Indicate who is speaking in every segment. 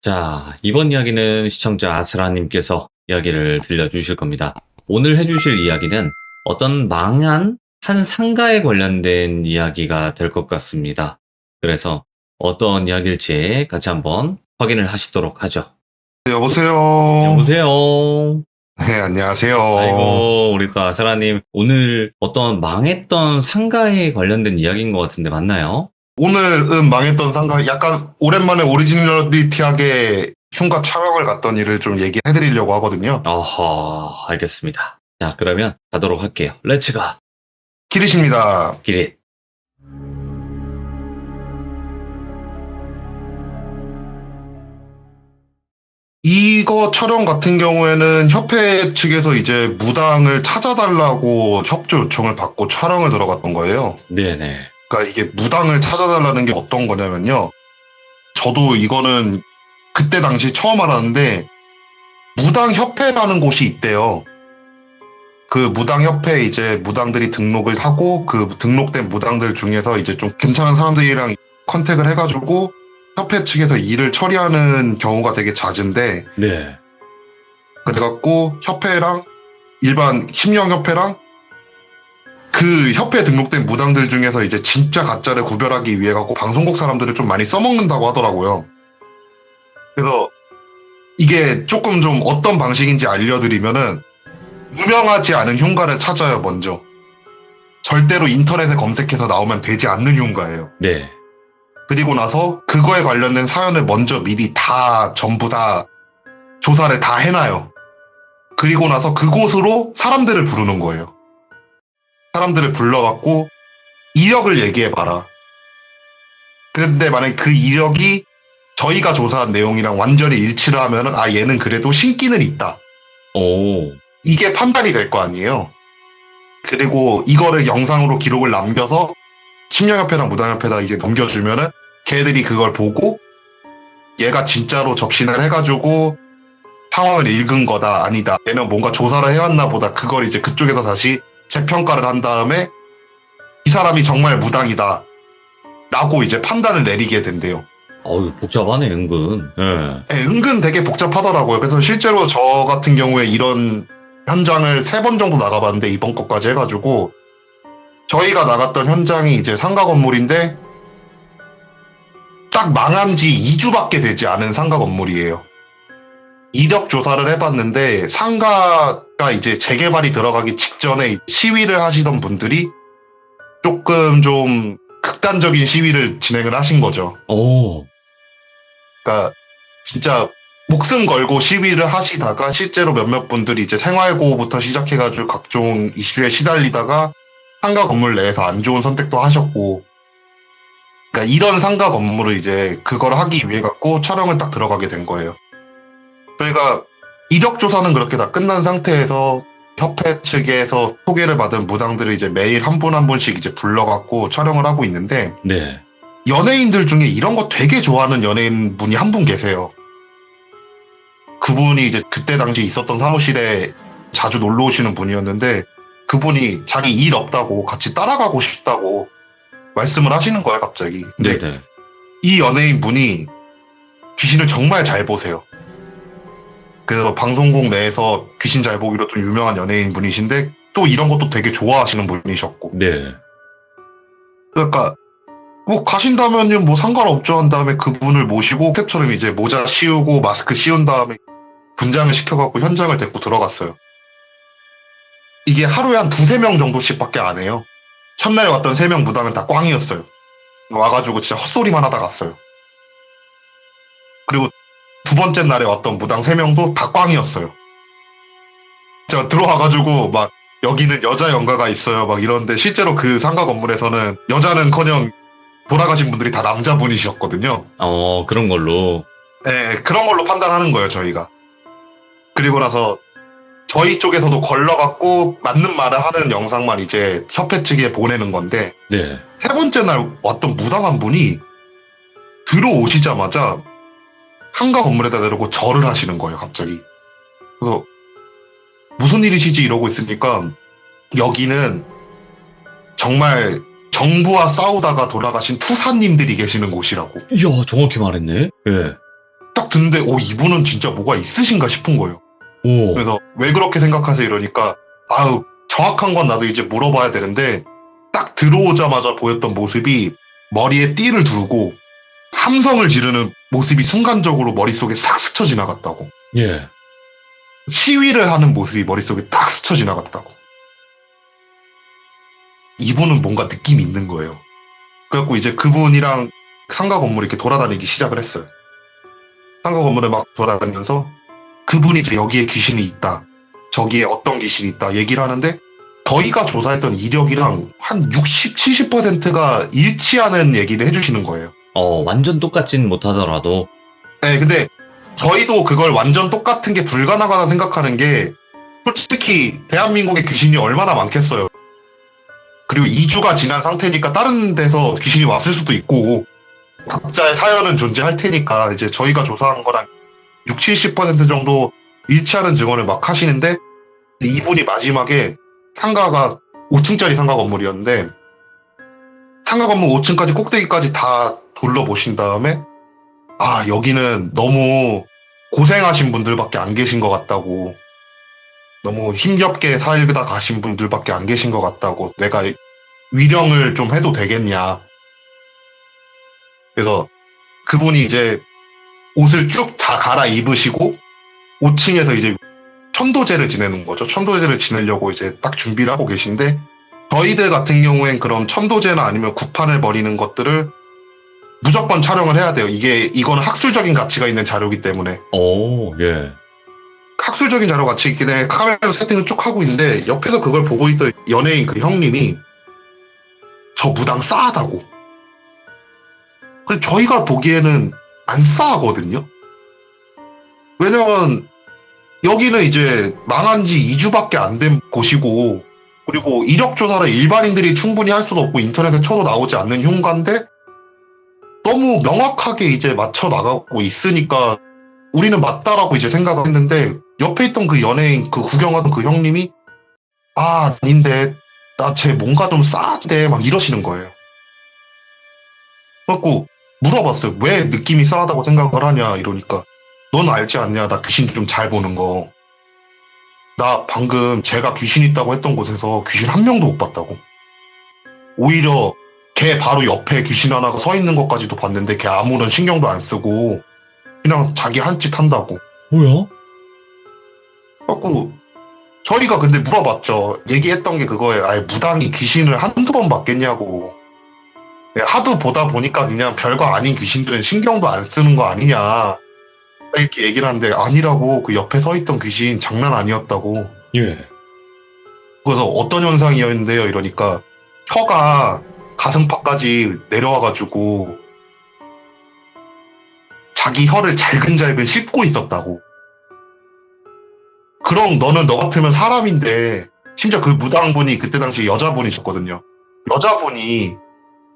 Speaker 1: 자, 이번 이야기는 시청자 아스라님께서 이야기를 들려주실 겁니다. 오늘 해주실 이야기는 어떤 망한 한 상가에 관련된 이야기가 될 것 같습니다. 그래서 어떤 이야기일지 같이 한번 확인을 하시도록 하죠.
Speaker 2: 여보세요.
Speaker 1: 여보세요.
Speaker 2: 네, 안녕하세요.
Speaker 1: 아이고, 우리 또 아스라님. 오늘 어떤 망했던 상가에 관련된 이야기인 것 같은데 맞나요?
Speaker 2: 오늘은 망했던 상가, 약간 오랜만에 오리지널리티하게 흉가 촬영을 갔던 일을 좀 얘기해드리려고 하거든요.
Speaker 1: 어허, 알겠습니다. 자, 그러면 가도록 할게요. 렛츠가!
Speaker 2: 기리십니다.
Speaker 1: 기릿.
Speaker 2: 이거 촬영 같은 경우에는 협회 측에서 이제 무당을 찾아달라고 협조 요청을 받고 촬영을 들어갔던 거예요.
Speaker 1: 네네.
Speaker 2: 그러니까 이게 무당을 찾아달라는 게 어떤 거냐면요. 저도 이거는 그때 당시 처음 알았는데 무당협회라는 곳이 있대요. 그 무당협회에 이제 무당들이 등록을 하고 그 등록된 무당들 중에서 이제 좀 괜찮은 사람들이랑 컨택을 해가지고 협회 측에서 일을 처리하는 경우가 되게 잦은데
Speaker 1: 네.
Speaker 2: 그래갖고 협회랑 일반 심령협회랑 그 협회에 등록된 무당들 중에서 이제 진짜 가짜를 구별하기 위해 갖고 방송국 사람들을 좀 많이 써먹는다고 하더라고요. 그래서 이게 조금 좀 어떤 방식인지 알려드리면은 유명하지 않은 흉가를 찾아요, 먼저. 절대로 인터넷에 검색해서 나오면 되지 않는 흉가예요.
Speaker 1: 네.
Speaker 2: 그리고 나서 그거에 관련된 사연을 먼저 미리 전부 다 조사를 다 해놔요. 그리고 나서 그곳으로 사람들을 부르는 거예요. 사람들을 불러갖고 이력을 얘기해봐라. 그런데 만약에 그 이력이 저희가 조사한 내용이랑 완전히 일치를 하면은 얘는 그래도 신기는 있다.
Speaker 1: 오.
Speaker 2: 이게 판단이 될 거 아니에요. 그리고 이거를 영상으로 기록을 남겨서 심령협회랑 무당협회에다 이게 넘겨주면은 걔들이 그걸 보고 얘가 진짜로 접신을 해가지고 상황을 읽은 거다 아니다 얘는 뭔가 조사를 해왔나 보다 그걸 이제 그쪽에서 다시 재평가를 한 다음에 이 사람이 정말 무당이다 라고 이제 판단을 내리게 된대요.
Speaker 1: 어우, 복잡하네, 은근. 예.
Speaker 2: 네, 은근 되게 복잡하더라고요. 그래서 실제로 저 같은 경우에 이런 현장을 3번 정도 나가봤는데 이번 것까지 해가지고 저희가 나갔던 현장이 이제 상가 건물인데 딱 망한 지 2주밖에 되지 않은 상가 건물이에요. 이력 조사를 해봤는데 상가가 이제 재개발이 들어가기 직전에 시위를 하시던 분들이 조금 좀 극단적인 시위를 진행을 하신 거죠.
Speaker 1: 오.
Speaker 2: 그러니까 진짜 목숨 걸고 시위를 하시다가 실제로 몇몇 분들이 이제 생활고부터 시작해가지고 각종 이슈에 시달리다가 상가 건물 내에서 안 좋은 선택도 하셨고, 그러니까 이런 상가 건물을 이제 그걸 하기 위해 갖고 촬영을 딱 들어가게 된 거예요. 저희가 이력 조사는 그렇게 다 끝난 상태에서 협회 측에서 소개를 받은 무당들을 이제 매일 한 분 한 분씩 이제 불러갖고 촬영을 하고 있는데,
Speaker 1: 네.
Speaker 2: 연예인들 중에 이런 거 되게 좋아하는 연예인 분이 한 분 계세요. 그분이 이제 그때 당시 있었던 사무실에 자주 놀러 오시는 분이었는데 그분이 자기 일 없다고 같이 따라가고 싶다고 말씀을 하시는 거예요, 갑자기. 근데
Speaker 1: 네네.
Speaker 2: 이 연예인 분이 귀신을 정말 잘 보세요. 그래서 방송국 내에서 귀신 잘 보기로 좀 유명한 연예인 분이신데 또 이런 것도 되게 좋아하시는 분이셨고.
Speaker 1: 네.
Speaker 2: 그러니까 뭐 가신다면요 뭐 상관없죠 한 다음에 그분을 모시고 스텝처럼 이제 모자 씌우고 마스크 씌운 다음에 분장을 시켜갖고 현장을 데리고 들어갔어요. 이게 하루에 한 2-3명 정도씩밖에 안 해요. 첫날에 왔던 3명 무당은 다 꽝이었어요. 와가지고 진짜 헛소리만 하다 갔어요. 그리고 2번째 날에 왔던 무당 3명도 다 꽝이었어요. 제가 들어와가지고 막 여기는 여자 연가가 있어요 막 이런데 실제로 그 상가 건물에서는 여자는커녕 돌아가신 분들이 다 남자분이셨거든요.
Speaker 1: 그런 걸로.
Speaker 2: 네, 그런 걸로 판단하는 거예요, 저희가. 그리고 나서 저희 쪽에서도 걸러갖고 맞는 말을 하는 영상만 이제 협회 측에 보내는 건데
Speaker 1: 네.
Speaker 2: 3번째 날 왔던 무당 한 분이 들어오시자마자 상가 건물에다 내놓고 절을 하시는 거예요, 갑자기. 그래서 무슨 일이시지 이러고 있으니까 여기는 정말 정부와 싸우다가 돌아가신 투사님들이 계시는 곳이라고.
Speaker 1: 이야, 정확히 말했네. 예.
Speaker 2: 딱 듣는데 이분은 진짜 뭐가 있으신가 싶은 거예요.
Speaker 1: 오.
Speaker 2: 그래서 왜 그렇게 생각하세요? 이러니까 아유 정확한 건 나도 이제 물어봐야 되는데 딱 들어오자마자 보였던 모습이 머리에 띠를 두르고 함성을 지르는 모습이 순간적으로 머릿속에 싹 스쳐 지나갔다고.
Speaker 1: 예.
Speaker 2: 시위를 하는 모습이 머릿속에 딱 스쳐 지나갔다고. 이분은 뭔가 느낌이 있는 거예요. 그래갖고 이제 그분이랑 상가 건물 이렇게 돌아다니기 시작을 했어요. 상가 건물을 막 돌아다니면서 그분이 이제 여기에 귀신이 있다. 저기에 어떤 귀신이 있다. 얘기를 하는데 저희가 조사했던 이력이랑 한 60, 70%가 일치하는 얘기를 해주시는 거예요.
Speaker 1: 완전 똑같진 못하더라도.
Speaker 2: 네, 근데 저희도 그걸 완전 똑같은 게 불가능하다 생각하는 게 솔직히 대한민국에 귀신이 얼마나 많겠어요. 그리고 2주가 지난 상태니까 다른 데서 귀신이 왔을 수도 있고 각자의 사연은 존재할 테니까 이제 저희가 조사한 거랑 60, 70% 정도 일치하는 증언을 막 하시는데 이분이 마지막에 상가가 5층짜리 상가 건물이었는데 상가 건물 5층까지 꼭대기까지 다 둘러보신 다음에 여기는 너무 고생하신 분들밖에 안 계신 것 같다고, 너무 힘겹게 살다 가신 분들밖에 안 계신 것 같다고, 내가 위령을 좀 해도 되겠냐. 그래서 그분이 이제 옷을 쭉 다 갈아입으시고 5층에서 이제 천도제를 지내는 거죠. 천도제를 지내려고 이제 딱 준비를 하고 계신데 저희들 같은 경우엔 그런 천도제나 아니면 구판을 벌이는 것들을 무조건 촬영을 해야 돼요. 이거는 학술적인 가치가 있는 자료이기 때문에.
Speaker 1: 예.
Speaker 2: 학술적인 자료 가치 있기 때문에 카메라 세팅을 쭉 하고 있는데 옆에서 그걸 보고 있던 연예인 그 형님이 저 무당 싸하다고. 근데 저희가 보기에는 안 싸하거든요. 왜냐면 여기는 이제 망한 지 2주밖에 안 된 곳이고, 그리고 이력 조사를 일반인들이 충분히 할 수도 없고 인터넷에 쳐도 나오지 않는 흉가인데 너무 명확하게 이제 맞춰 나가고 있으니까 우리는 맞다라고 이제 생각을 했는데 옆에 있던 그 연예인, 그 구경하던 그 형님이 아닌데 나 쟤 뭔가 좀 싸한데 막 이러시는 거예요. 그래갖고 물어봤어요. 왜 느낌이 싸하다고 생각을 하냐 이러니까 넌 알지 않냐, 나 귀신 좀 잘 보는 거. 나 방금 제가 귀신 있다고 했던 곳에서 귀신 한 명도 못 봤다고. 오히려 걔 바로 옆에 귀신 하나가 서 있는 것까지도 봤는데 걔 아무런 신경도 안 쓰고 그냥 자기 한 짓 한다고.
Speaker 1: 뭐야?
Speaker 2: 그래갖고 저희가 근데 물어봤죠. 얘기했던 게 그거예요. 무당이 귀신을 한두 번 봤겠냐고. 하도 보다 보니까 그냥 별거 아닌 귀신들은 신경도 안 쓰는 거 아니냐 이렇게 얘기를 하는데 아니라고. 그 옆에 서 있던 귀신 장난 아니었다고.
Speaker 1: 예.
Speaker 2: 그래서 어떤 현상이었는데요 이러니까 혀가 가슴팍까지 내려와가지고 자기 혀를 잘근잘근 씹고 있었다고. 그럼 너는 너 같으면 사람인데, 심지어 그 무당분이 그때 당시 여자분이셨거든요. 여자분이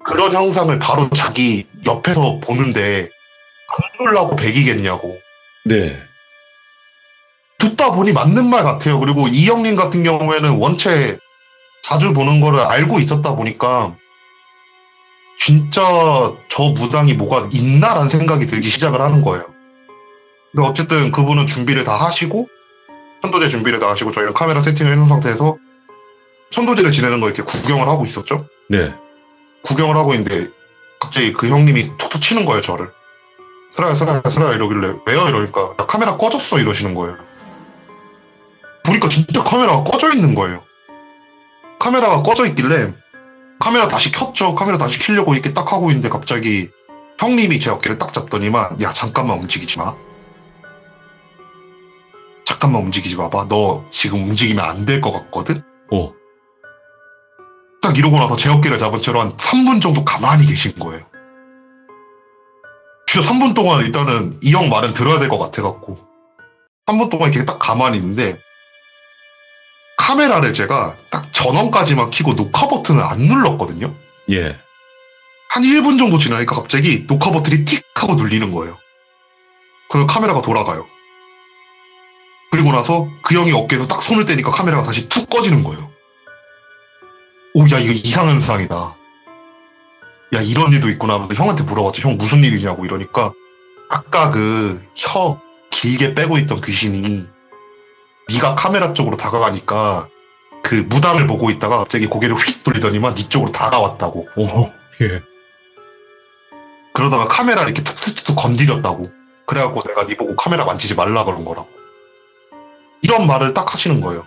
Speaker 2: 그런 형상을 바로 자기 옆에서 보는데 안 놀라고 배기겠냐고.
Speaker 1: 네.
Speaker 2: 듣다 보니 맞는 말 같아요. 그리고 이 형님 같은 경우에는 원체 자주 보는 거를 알고 있었다 보니까 진짜 저 무당이 뭐가 있나라는 생각이 들기 시작을 하는 거예요. 근데 어쨌든 그분은 준비를 다 하시고 천도제 준비를 다 하시고 저희는 카메라 세팅을 해놓은 상태에서 천도제를 지내는 거 이렇게 구경을 하고 있었죠.
Speaker 1: 네.
Speaker 2: 구경을 하고 있는데 갑자기 그 형님이 툭툭 치는 거예요, 저를. 슬아야 이러길래 왜요? 이러니까 야, 카메라 꺼졌어 이러시는 거예요. 보니까 진짜 카메라가 꺼져 있는 거예요. 카메라가 꺼져 있길래 카메라 다시 켰죠. 카메라 다시 켜려고 이렇게 딱 하고 있는데 갑자기 형님이 제 어깨를 딱 잡더니만 야 잠깐만 움직이지 마. 잠깐만 움직이지 마봐. 너 지금 움직이면 안 될 것 같거든? 딱 이러고 나서 제 어깨를 잡은 채로 한 3분 정도 가만히 계신 거예요. 진짜 3분 동안 일단은 이 형 말은 들어야 될 것 같아갖고 3분 동안 이렇게 딱 가만히 있는데 카메라를 제가 딱 전원까지만 켜고 녹화 버튼을 안 눌렀거든요.
Speaker 1: 예.
Speaker 2: 한 1분 정도 지나니까 갑자기 녹화 버튼이 틱 하고 눌리는 거예요. 그리고 카메라가 돌아가요. 그리고 나서 그 형이 어깨에서 딱 손을 떼니까 카메라가 다시 툭 꺼지는 거예요. 오, 야, 이거 이상현상이다. 야, 이런 일도 있구나 하면서 형한테 물어봤죠. 형 무슨 일이냐고 이러니까 아까 그 혀 길게 빼고 있던 귀신이 네가 카메라 쪽으로 다가가니까 그 무당을 보고 있다가 갑자기 고개를 휙 돌리더니만 네 쪽으로 다가왔다고.
Speaker 1: 오, 예.
Speaker 2: 그러다가 카메라를 이렇게 툭툭툭 건드렸다고. 그래갖고 내가 네 보고 카메라 만지지 말라 그런 거라고. 이런 말을 딱 하시는 거예요.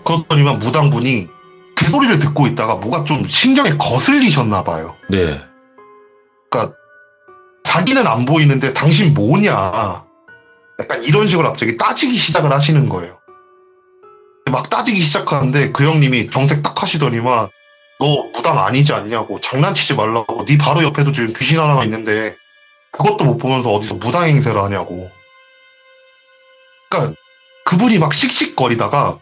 Speaker 2: 그렇더니만 무당분이 그 소리를 듣고 있다가 뭐가 좀 신경에 거슬리셨나 봐요.
Speaker 1: 네.
Speaker 2: 그러니까 자기는 안 보이는데 당신 뭐냐. 약간 이런 식으로 갑자기 따지기 시작을 하시는 거예요. 막 따지기 시작하는데 그 형님이 정색 딱 하시더니만 너 무당 아니지 않냐고, 장난치지 말라고, 네 바로 옆에도 지금 귀신 하나가 있는데 그것도 못 보면서 어디서 무당 행세를 하냐고. 그러니까 그분이 막 씩씩거리다가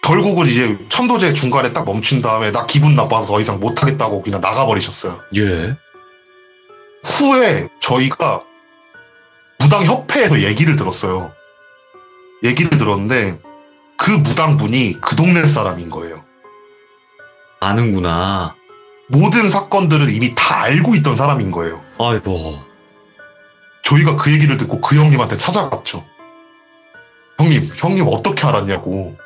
Speaker 2: 결국은 이제 천도제 중간에 딱 멈춘 다음에 나 기분 나빠서 더 이상 못하겠다고 그냥 나가버리셨어요.
Speaker 1: 예.
Speaker 2: 후에 저희가 무당협회에서 얘기를 들었어요. 얘기를 들었는데 그 무당분이 그 동네 사람인 거예요.
Speaker 1: 아는구나.
Speaker 2: 모든 사건들을 이미 다 알고 있던 사람인 거예요.
Speaker 1: 아이고.
Speaker 2: 저희가 그 얘기를 듣고 그 형님한테 찾아갔죠. 형님 어떻게 알았냐고.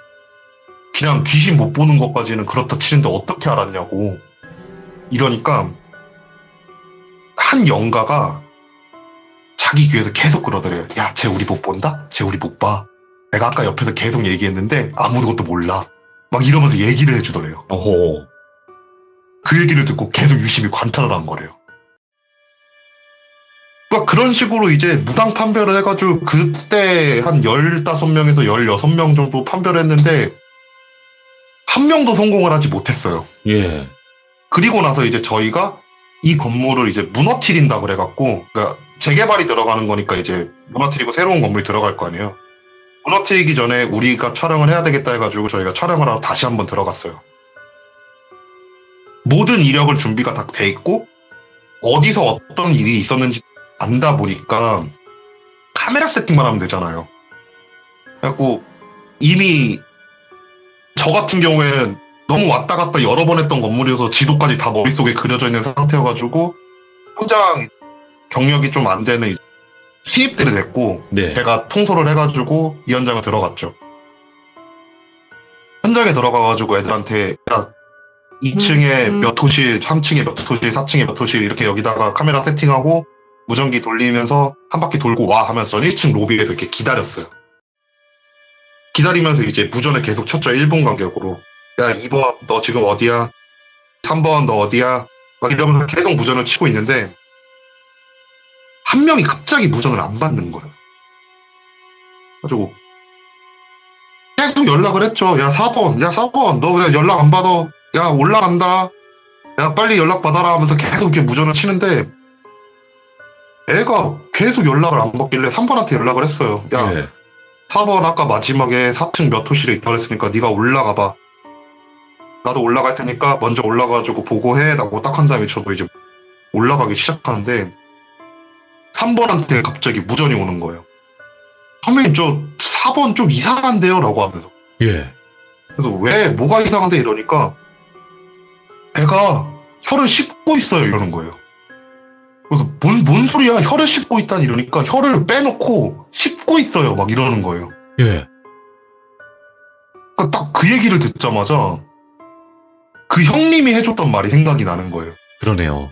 Speaker 2: 그냥 귀신 못 보는 것까지는 그렇다 치는데 어떻게 알았냐고. 이러니까 한 영가가 자기 귀에서 계속 그러더래요. 야, 쟤 우리 못 본다? 쟤 우리 못 봐. 내가 아까 옆에서 계속 얘기했는데 아무것도 몰라. 막 이러면서 얘기를 해주더래요.
Speaker 1: 어호.
Speaker 2: 그 얘기를 듣고 계속 유심히 관찰을 한 거래요. 그러니까 그런 식으로 이제 무당 판별을 해가지고 그때 한 15명에서 16명 정도 판별을 했는데 한 명도 성공을 하지 못했어요.
Speaker 1: 예.
Speaker 2: 그리고 나서 이제 저희가 이 건물을 이제 무너뜨린다 그래갖고, 그러니까 재개발이 들어가는 거니까 이제 무너뜨리고 새로운 건물이 들어갈 거 아니에요. 무너뜨리기 전에 우리가 촬영을 해야 되겠다 해가지고 저희가 촬영을 하러 다시 한번 들어갔어요. 모든 이력을 준비가 다 돼 있고 어디서 어떤 일이 있었는지 안다 보니까 카메라 세팅만 하면 되잖아요. 그래갖고 이미 저 같은 경우에는 너무 왔다 갔다 여러 번 했던 건물이어서 지도까지 다 머릿속에 그려져 있는 상태여가지고 현장 경력이 좀 안 되는 신입들이 됐고,
Speaker 1: 네.
Speaker 2: 제가 통솔을 해가지고 이 현장에 들어갔죠. 현장에 들어가가지고 애들한테 야, 2층에 몇 호실, 3층에 몇 호실, 4층에 몇 호실 이렇게 여기다가 카메라 세팅하고 무전기 돌리면서 한 바퀴 돌고 와 하면서 1층 로비에서 이렇게 기다렸어요. 기다리면서 이제 무전을 계속 쳤죠. 1분 간격으로. 야, 2번 너 지금 어디야? 3번 너 어디야? 막 이러면서 계속 무전을 치고 있는데 한 명이 갑자기 무전을 안 받는 거예요. 가지고 계속 연락을 했죠. 야 4번 너 왜 연락 안 받아? 야 올라간다. 야 빨리 연락 받아라 하면서 계속 이렇게 무전을 치는데 애가 계속 연락을 안 받길래 3번한테 연락을 했어요. 야
Speaker 1: 예.
Speaker 2: 4번 아까 마지막에 4층 몇 호실에 있다고 했으니까 네가 올라가 봐. 나도 올라갈 테니까 먼저 올라가가지고 보고해. 라고 딱 한 다음에 저도 이제 올라가기 시작하는데 3번한테 갑자기 무전이 오는 거예요. 선배님 저 4번 좀 이상한데요? 라고 하면서.
Speaker 1: 예.
Speaker 2: 그래서 왜 뭐가 이상한데 이러니까 애가 혀를 씹고 있어요 이러는 거예요. 그래서 뭔 소리야 혀를 씹고 있다니 이러니까 혀를 빼놓고 씹고 있어요 막 이러는 거예요.
Speaker 1: 예.
Speaker 2: 그러니까 딱 그 얘기를 듣자마자 그 형님이 해줬던 말이 생각이 나는 거예요.
Speaker 1: 그러네요.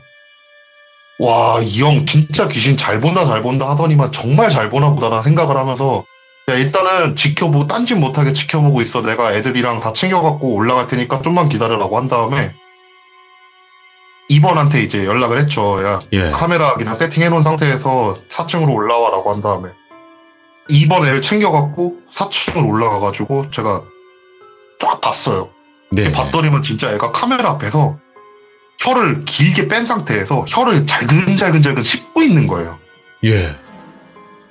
Speaker 2: 와, 이 형 진짜 귀신 잘 본다 하더니만 정말 잘 보나 보다라는 생각을 하면서 야, 일단은 지켜보고 딴짓 못하게 지켜보고 있어. 내가 애들이랑 다 챙겨갖고 올라갈 테니까 좀만 기다려라고 한 다음에 2번한테 이제 연락을 했죠. 야,
Speaker 1: 예.
Speaker 2: 카메라 그냥 세팅해놓은 상태에서 4층으로 올라와라고 한 다음에 2번 애를 챙겨갖고 4층으로 올라가가지고 제가 쫙 봤어요.
Speaker 1: 네.
Speaker 2: 봤더니만 진짜 애가 카메라 앞에서 혀를 길게 뺀 상태에서 혀를 잘근잘근 씹고 있는 거예요.
Speaker 1: 예.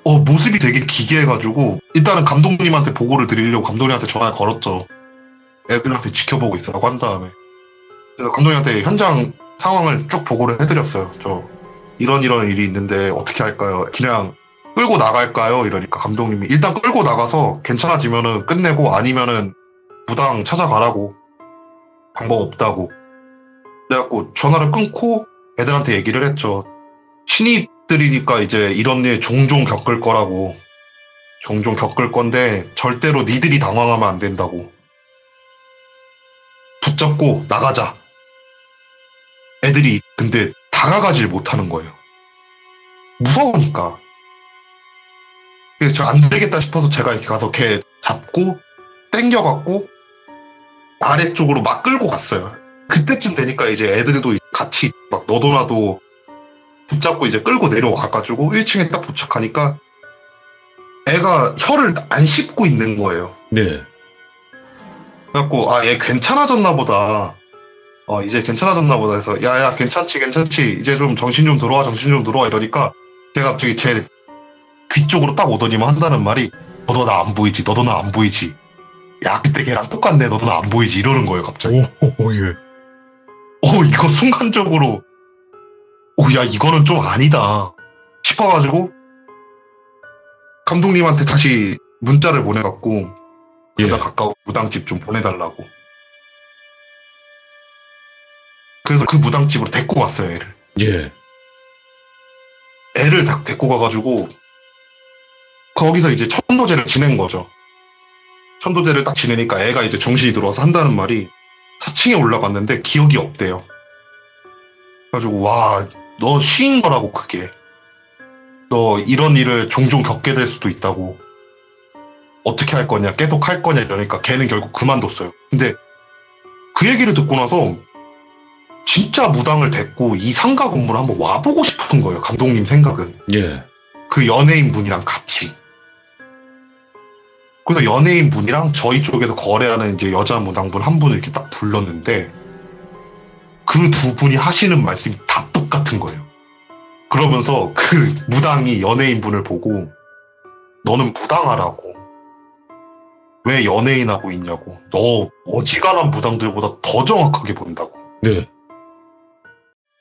Speaker 2: 모습이 되게 기괴해가지고 일단은 감독님한테 보고를 드리려고 감독님한테 전화를 걸었죠. 애들한테 지켜보고 있으라고 한 다음에 그래서 감독님한테 현장 상황을 쭉 보고를 해드렸어요. 저 이런 일이 있는데 어떻게 할까요? 그냥 끌고 나갈까요? 이러니까 감독님이 일단 끌고 나가서 괜찮아지면은 끝내고 아니면은 무당 찾아가라고, 방법 없다고. 그래갖고 전화를 끊고 애들한테 얘기를 했죠. 신입들이니까 이제 이런 일 종종 겪을 거라고. 종종 겪을 건데 절대로 니들이 당황하면 안 된다고. 붙잡고 나가자. 애들이 근데 다가가질 못하는 거예요. 무서우니까. 그래서 저 안 되겠다 싶어서 제가 이렇게 가서 걔 잡고 땡겨갖고 아래쪽으로 막 끌고 갔어요. 그때쯤 되니까 이제 애들도 같이 막 너도 나도 붙잡고 이제 끌고 내려와가지고 1층에 딱 도착하니까 애가 혀를 안 씹고 있는 거예요.
Speaker 1: 네.
Speaker 2: 그래갖고 얘 괜찮아졌나 보다. 이제 괜찮아졌나 보다 해서 야야 괜찮지 이제 좀 정신 좀 들어와 이러니까 걔가 갑자기 제 귀 쪽으로 딱 오더니만 한다는 말이 너도 나 안 보이지 야 그때 걔랑 똑같네 너도 나 안 보이지 이러는 거예요 갑자기.
Speaker 1: 오, 예.
Speaker 2: 이거 순간적으로 야 이거는 좀 아니다 싶어가지고 감독님한테 다시 문자를 보내갖고 가장 가까운 무당집 좀 보내달라고. 그래서 그 무당집으로 데리고 갔어요 애를.
Speaker 1: 예.
Speaker 2: 애를 딱 데리고 가가지고 거기서 이제 천도제를 지낸 거죠. 천도제를 딱 지내니까 애가 이제 정신이 들어와서 한다는 말이 4층에 올라갔는데 기억이 없대요. 그래가지고 와 너 시인 거라고 그게. 너 이런 일을 종종 겪게 될 수도 있다고. 어떻게 할 거냐 계속 할 거냐 이러니까 걔는 결국 그만뒀어요. 근데 그 얘기를 듣고 나서 진짜 무당을 데리고 이 상가 건물을 한번 와보고 싶은 거예요. 감독님 생각은.
Speaker 1: 예.
Speaker 2: 그 연예인 분이랑 같이. 그래서 연예인 분이랑 저희 쪽에서 거래하는 이제 여자 무당분 한 분을 이렇게 딱 불렀는데 그 두 분이 하시는 말씀이 다 똑같은 거예요. 그러면서 그 무당이 연예인 분을 보고 너는 무당하라고. 왜 연예인 하고 있냐고. 너 어지간한 무당들보다 더 정확하게 본다고.
Speaker 1: 네.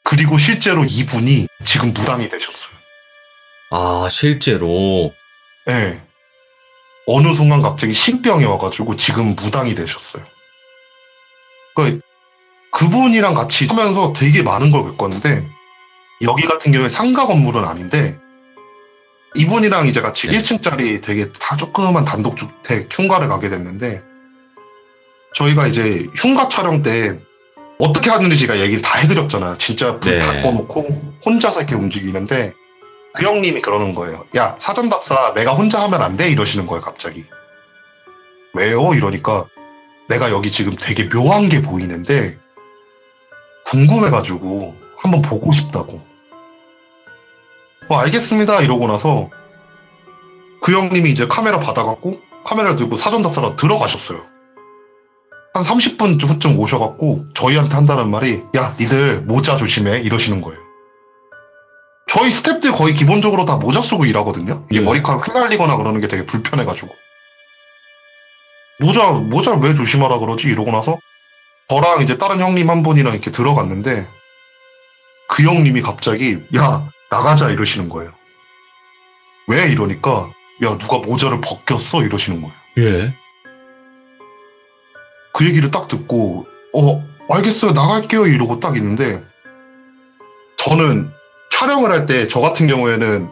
Speaker 2: 그리고 실제로 이분이 지금 무당이 되셨어요.
Speaker 1: 아, 실제로.
Speaker 2: 네. 어느 순간 갑자기 신병이 와가지고 지금 무당이 되셨어요. 그러니까 그분이랑 같이 하면서 되게 많은 걸 겪었는데 여기 같은 경우에 상가 건물은 아닌데 이분이랑 이제 같이 1층짜리 되게 다 조그만 단독주택 흉가를 가게 됐는데 저희가 이제 흉가 촬영 때 어떻게 하는지 제가 얘기를 다 해드렸잖아요. 진짜 불 다 꺼놓고 혼자서 이렇게 움직이는데 그 형님이 그러는 거예요. 야 사전답사 내가 혼자 하면 안 돼? 이러시는 거예요 갑자기. 왜요? 이러니까 내가 여기 지금 되게 묘한 게 보이는데 궁금해가지고 한번 보고 싶다고. 알겠습니다 이러고 나서 그 형님이 이제 카메라 받아갖고 카메라를 들고 사전답사로 들어가셨어요. 한 30분 후쯤 오셔갖고 저희한테 한다는 말이 야 니들 모자 조심해 이러시는 거예요. 저희 스태프들 거의 기본적으로 다 모자 쓰고 일하거든요. 이게 머리카락 휘날리거나 그러는 게 되게 불편해가지고 모자를 왜 조심하라 그러지 이러고 나서 저랑 이제 다른 형님 한 분이랑 이렇게 들어갔는데 그 형님이 갑자기 야 나가자 이러시는 거예요. 왜 이러니까 야 누가 모자를 벗겼어 이러시는 거예요.
Speaker 1: 예.
Speaker 2: 그 얘기를 딱 듣고 알겠어요 나갈게요 이러고 딱 있는데 저는 촬영을 할 때 저 같은 경우에는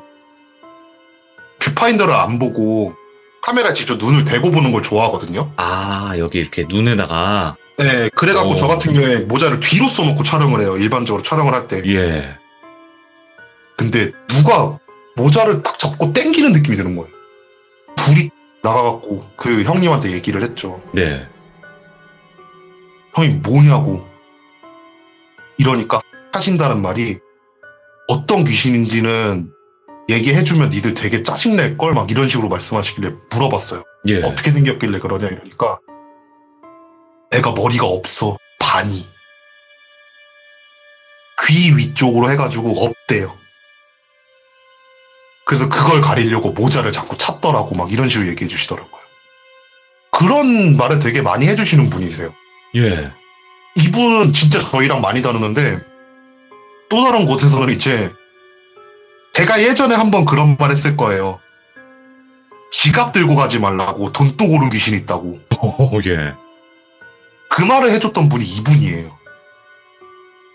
Speaker 2: 뷰파인더를 안 보고 카메라에 직접 눈을 대고 보는 걸 좋아하거든요.
Speaker 1: 아, 여기 이렇게 눈에다가.
Speaker 2: 네, 그래갖고 저 같은 경우에 모자를 뒤로 써놓고 촬영을 해요. 일반적으로 촬영을 할 때.
Speaker 1: 예.
Speaker 2: 근데 누가 모자를 딱 잡고 땡기는 느낌이 드는 거예요. 불이 나가갖고 그 형님한테 얘기를 했죠.
Speaker 1: 네.
Speaker 2: 형이 뭐냐고. 이러니까 하신다는 말이 어떤 귀신인지는 얘기해주면 니들 되게 짜증낼걸 막 이런 식으로 말씀하시길래 물어봤어요.
Speaker 1: 예.
Speaker 2: 어떻게 생겼길래 그러냐 이러니까 애가 머리가 없어. 반이. 귀 위쪽으로 해가지고 없대요. 그래서 그걸 가리려고 모자를 자꾸 찾더라고 막 이런 식으로 얘기해 주시더라고요. 그런 말을 되게 많이 해주시는 분이세요.
Speaker 1: 예.
Speaker 2: 이분은 진짜 저희랑 많이 다루는데 또 다른 곳에서는 이제 제가 예전에 한번 그런 말 했을 거예요. 지갑 들고 가지 말라고 돈 또 고른 귀신 있다고.
Speaker 1: 예.
Speaker 2: 그 말을 해줬던 분이 이분이에요.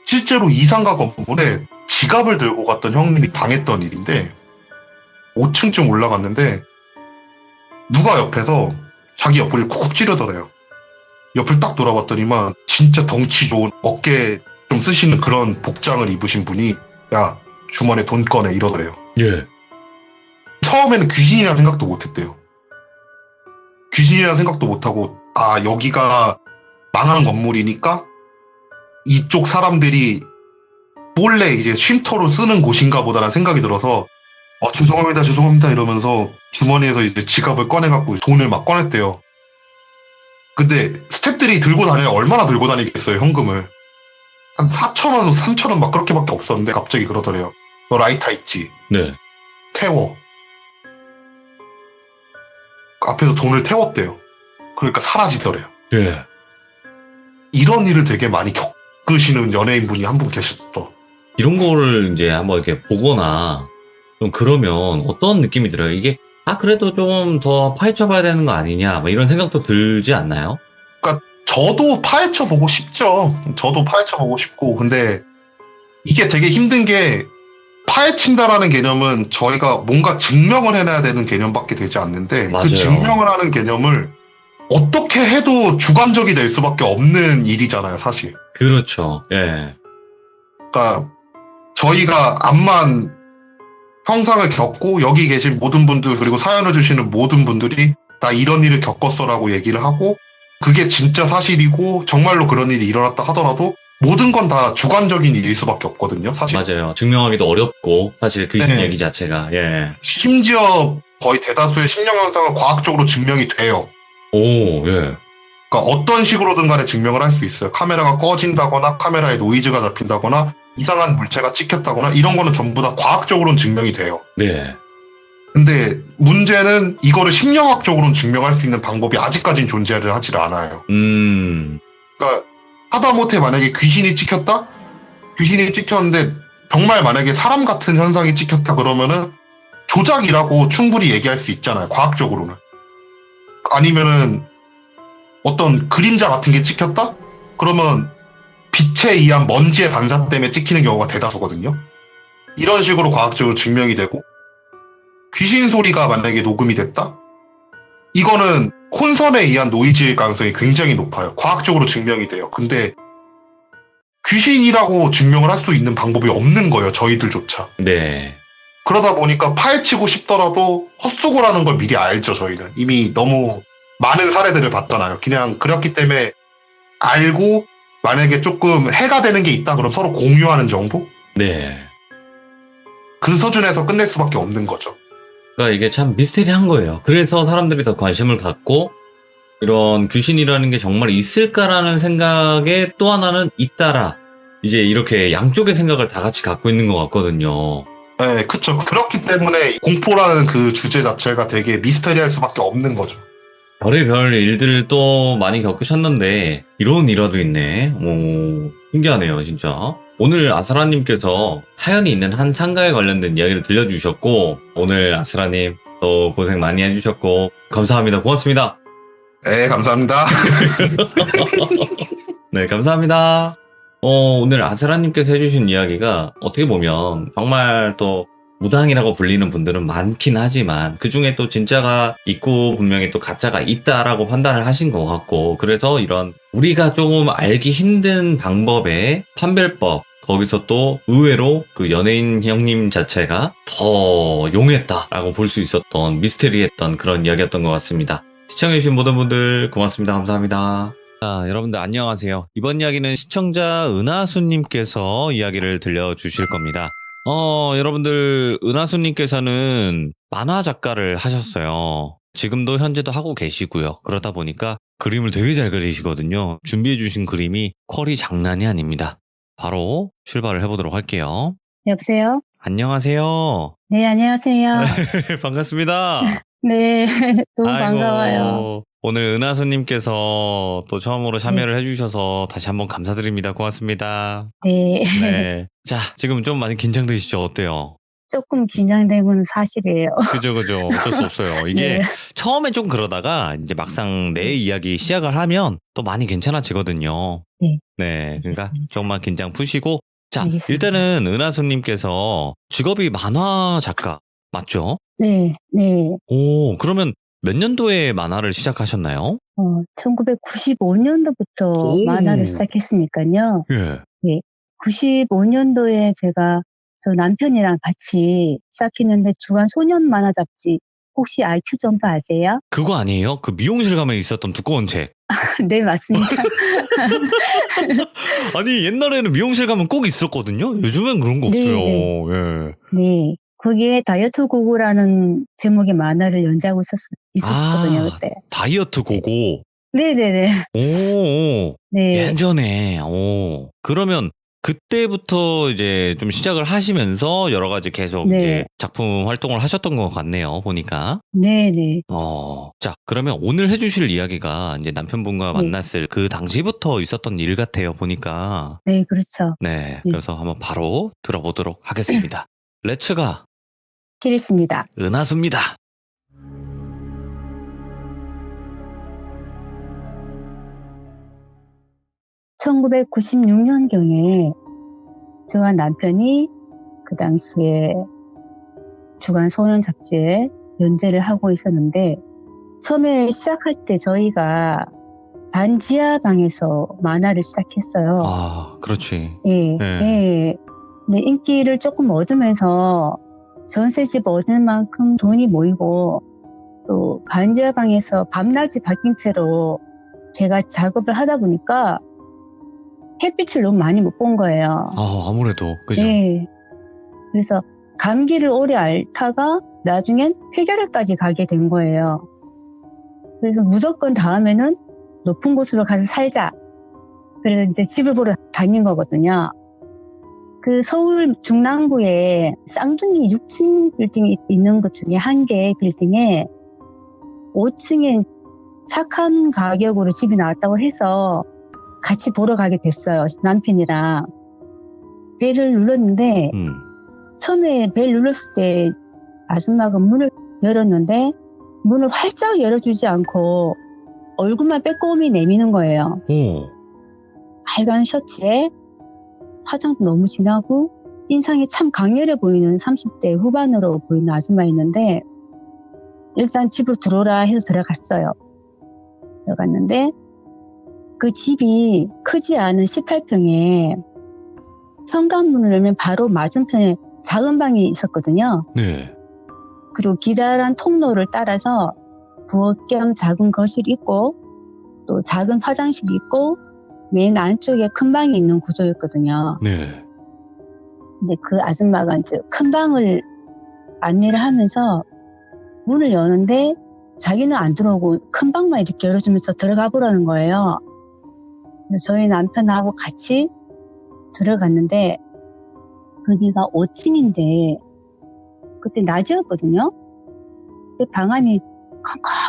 Speaker 2: 실제로 이상가 건물에 지갑을 들고 갔던 형님이 당했던 일인데 5층쯤 올라갔는데 누가 옆에서 자기 옆구리를 쿡쿡 찌르더래요. 옆을 딱 돌아봤더니만 진짜 덩치 좋은 어깨 좀 쓰시는 그런 복장을 입으신 분이 야 주머니에 돈 꺼내 이러더래요.
Speaker 1: 예.
Speaker 2: 처음에는 귀신이라 생각도 못했대요. 귀신이라 생각도 못하고 아 여기가 망한 건물이니까 이쪽 사람들이 몰래 이제 쉼터로 쓰는 곳인가 보다라는 생각이 들어서 죄송합니다 죄송합니다 이러면서 주머니에서 이제 지갑을 꺼내갖고 돈을 막 꺼냈대요. 근데 스태프들이 들고 다녀야 얼마나 들고 다니겠어요 현금을. 한 4,000원 3,000원 막 그렇게밖에 없었는데 갑자기 그러더래요. 너 라이터 있지?
Speaker 1: 네.
Speaker 2: 태워. 앞에서 돈을 태웠대요. 그러니까 사라지더래요.
Speaker 1: 예.
Speaker 2: 이런 일을 되게 많이 겪으시는 연예인분이 한 분 계셨어.
Speaker 1: 이런 거를 이제 한번 이렇게 보거나 좀 그러면 어떤 느낌이 들어요? 이게 그래도 좀 더 파헤쳐봐야 되는 거 아니냐, 뭐 이런 생각도 들지 않나요?
Speaker 2: 그러니까 저도 파헤쳐보고 싶죠. 저도 파헤쳐보고 싶고 근데 이게 되게 힘든 게 파헤친다라는 개념은 저희가 뭔가 증명을 해내야 되는 개념밖에 되지 않는데
Speaker 1: 맞아요.
Speaker 2: 그 증명을 하는 개념을 어떻게 해도 주관적이 될 수밖에 없는 일이잖아요, 사실.
Speaker 1: 그렇죠. 예.
Speaker 2: 그러니까 저희가 암만 형상을 겪고 여기 계신 모든 분들 그리고 사연을 주시는 모든 분들이 나 이런 일을 겪었어라고 얘기를 하고 그게 진짜 사실이고 정말로 그런 일이 일어났다 하더라도 모든 건 다 주관적인 일일 수밖에 없거든요, 사실.
Speaker 1: 맞아요. 증명하기도 어렵고 사실 귀신
Speaker 2: 네.
Speaker 1: 얘기 자체가. 예.
Speaker 2: 심지어 거의 대다수의 심령 현상은 과학적으로 증명이 돼요.
Speaker 1: 오, 예.
Speaker 2: 그러니까 어떤 식으로든 간에 증명을 할 수 있어요. 카메라가 꺼진다거나 카메라에 노이즈가 잡힌다거나 이상한 물체가 찍혔다거나 이런 거는 전부 다 과학적으로는 증명이 돼요.
Speaker 1: 네.
Speaker 2: 근데 문제는 이거를 심리학적으로는 증명할 수 있는 방법이 아직까지는 존재를 하질 않아요. 그러니까 하다못해 만약에 귀신이 찍혔다? 귀신이 찍혔는데 정말 만약에 사람 같은 현상이 찍혔다 그러면은 조작이라고 충분히 얘기할 수 있잖아요. 과학적으로는. 아니면은 어떤 그림자 같은 게 찍혔다? 그러면 빛에 의한 먼지의 반사 때문에 찍히는 경우가 대다수거든요. 이런 식으로 과학적으로 증명이 되고 귀신 소리가 만약에 녹음이 됐다? 이거는 혼선에 의한 노이즈일 가능성이 굉장히 높아요. 과학적으로 증명이 돼요. 근데 귀신이라고 증명을 할 수 있는 방법이 없는 거예요. 저희들조차.
Speaker 1: 네.
Speaker 2: 그러다 보니까 파헤치고 싶더라도 헛수고라는 걸 미리 알죠. 저희는. 이미 너무 많은 사례들을 봤잖아요. 그냥 그렇기 때문에 알고 만약에 조금 해가 되는 게 있다 그럼 서로 공유하는 정도?
Speaker 1: 네.
Speaker 2: 그 수준에서 끝낼 수밖에 없는 거죠.
Speaker 1: 그러니까 이게 참 미스테리한 거예요. 그래서 사람들이 더 관심을 갖고 이런 귀신이라는 게 정말 있을까라는 생각에 또 하나는 있다라. 이제 이렇게 양쪽의 생각을 다 같이 갖고 있는 것 같거든요.
Speaker 2: 네, 그쵸. 그렇기 때문에 공포라는 그 주제 자체가 되게 미스터리할 수밖에 없는 거죠.
Speaker 1: 별의별 일들을 또 많이 겪으셨는데 이런 일화도 있네. 오, 신기하네요 진짜. 오늘 아스라님께서 사연이 있는 한 상가에 관련된 이야기를 들려주셨고 오늘 아스라님 또 고생 많이 해주셨고 감사합니다. 고맙습니다.
Speaker 2: 네, 감사합니다.
Speaker 1: 네, 감사합니다. 오늘 아스라님께서 해주신 이야기가 어떻게 보면 정말 또 무당이라고 불리는 분들은 많긴 하지만 그 중에 또 진짜가 있고 분명히 또 가짜가 있다라고 판단을 하신 것 같고 그래서 이런 우리가 조금 알기 힘든 방법의 판별법 거기서 또 의외로 그 연예인 형님 자체가 더 용했다라고 볼 수 있었던 미스테리했던 그런 이야기였던 것 같습니다. 시청해주신 모든 분들 고맙습니다. 감사합니다. 자, 여러분들 안녕하세요. 이번 이야기는 시청자 은하수님께서 이야기를 들려주실 겁니다. 여러분들 은하수님께서는 만화 작가를 하셨어요. 지금도 현재도 하고 계시고요. 그러다 보니까 그림을 되게 잘 그리시거든요. 준비해주신 그림이 퀄이 장난이 아닙니다. 바로 출발을 해보도록 할게요.
Speaker 3: 여보세요?
Speaker 1: 안녕하세요.
Speaker 3: 네, 안녕하세요.
Speaker 1: 반갑습니다.
Speaker 3: 네, 너무
Speaker 1: 아이고,
Speaker 3: 반가워요.
Speaker 1: 오늘 은하수님께서 또 처음으로 참여를 해주셔서 다시 한번 감사드립니다. 고맙습니다.
Speaker 3: 네,
Speaker 1: 네. 자, 지금 좀 많이 긴장되시죠? 어때요?
Speaker 3: 조금 긴장된 건 사실이에요.
Speaker 1: 그죠. 어쩔 수 없어요. 이게
Speaker 3: 네.
Speaker 1: 처음에 좀 그러다가 이제 막상 내 이야기 시작을 하면 또 많이 괜찮아지거든요.
Speaker 3: 네.
Speaker 1: 네. 그러니까
Speaker 3: 알겠습니다.
Speaker 1: 조금만 긴장 푸시고 자,
Speaker 3: 알겠습니다.
Speaker 1: 일단은 은하수님께서 직업이 만화 작가 맞죠?
Speaker 3: 네, 네.
Speaker 1: 오, 그러면 몇 년도에 만화를 시작하셨나요?
Speaker 3: 1995년도부터
Speaker 1: 오.
Speaker 3: 만화를 시작했으니까요.
Speaker 1: 예.
Speaker 3: 네. 95년도에 제가 저 남편이랑 같이 시작했는데 주간 소년 만화 잡지 혹시 IQ 점프 아세요?
Speaker 1: 그거 아니에요? 그 미용실 가면 있었던 두꺼운 책.
Speaker 3: 네, 맞습니다.
Speaker 1: 아니, 옛날에는 미용실 가면 꼭 있었거든요? 요즘엔 그런 거
Speaker 3: 네,
Speaker 1: 없어요.
Speaker 3: 네.
Speaker 1: 예.
Speaker 3: 네. 거기에 다이어트 고고라는 제목의 만화를 연재하고 있었거든요,
Speaker 1: 아,
Speaker 3: 그때.
Speaker 1: 다이어트 고고.
Speaker 3: 네네네.
Speaker 1: 오,
Speaker 3: 네.
Speaker 1: 예전에. 그러면 그때부터 이제 좀 시작을 하시면서 여러 가지 계속
Speaker 3: 네.
Speaker 1: 이제 작품 활동을 하셨던 것 같네요, 보니까.
Speaker 3: 네네.
Speaker 1: 자, 그러면 오늘 해주실 이야기가 이제 남편분과
Speaker 3: 네.
Speaker 1: 만났을 그 당시부터 있었던 일 같아요, 보니까.
Speaker 3: 네, 그렇죠.
Speaker 1: 네,
Speaker 3: 네.
Speaker 1: 그래서 한번 바로 들어보도록 하겠습니다. 렛츠가
Speaker 3: 드렸습니다.
Speaker 1: 은하수입니다.
Speaker 3: (1996년경에) 저와 남편이 그 당시에 주간 소년 잡지에 연재를 하고 있었는데 처음에 시작할 때 저희가 반지하방에서 만화를 시작했어요.
Speaker 1: 아, 그렇지.
Speaker 3: 예,
Speaker 1: 네.
Speaker 3: 예. 근데 인기를 조금 얻으면서 전셋집 얻을 만큼 돈이 모이고 또 반지하방에서 밤낮이 바뀐 채로 제가 작업을 하다 보니까 햇빛을 너무 많이 못 본 거예요.
Speaker 1: 아무래도, 그죠?
Speaker 3: 예. 그래서 감기를 오래 앓다가 나중엔 폐결핵까지 가게 된 거예요. 그래서 무조건 다음에는 높은 곳으로 가서 살자. 그래서 이제 집을 보러 다닌 거거든요. 그 서울 중랑구에 쌍둥이 6층 빌딩이 있는 것 중에 한 개의 빌딩에 5층에 착한 가격으로 집이 나왔다고 해서 같이 보러 가게 됐어요. 남편이랑. 벨을 눌렀는데 처음에 벨 눌렀을 때 아줌마가 문을 열었는데 문을 활짝 열어주지 않고 얼굴만 빼꼼히 내미는 거예요.
Speaker 1: 오.
Speaker 3: 하얀 셔츠에 화장도 너무 진하고 인상이 참 강렬해 보이는 30대 후반으로 보이는 아줌마였는데 일단 집으로 들어오라 해서 들어갔어요. 들어갔는데 그 집이 크지 않은 18평에 현관문을 열면 바로 맞은편에 작은 방이 있었거든요.
Speaker 1: 네.
Speaker 3: 그리고 기다란 통로를 따라서 부엌 겸 작은 거실이 있고 또 작은 화장실이 있고 맨 안쪽에 큰 방이 있는 구조였거든요.
Speaker 1: 네.
Speaker 3: 근데 그 아줌마가 이제 큰 방을 안내를 하면서 문을 여는데 자기는 안 들어오고 큰 방만 이렇게 열어주면서 들어가 보라는 거예요. 그래서 저희 남편하고 같이 들어갔는데 거기가 5층인데 그때 낮이었거든요. 근데 방안이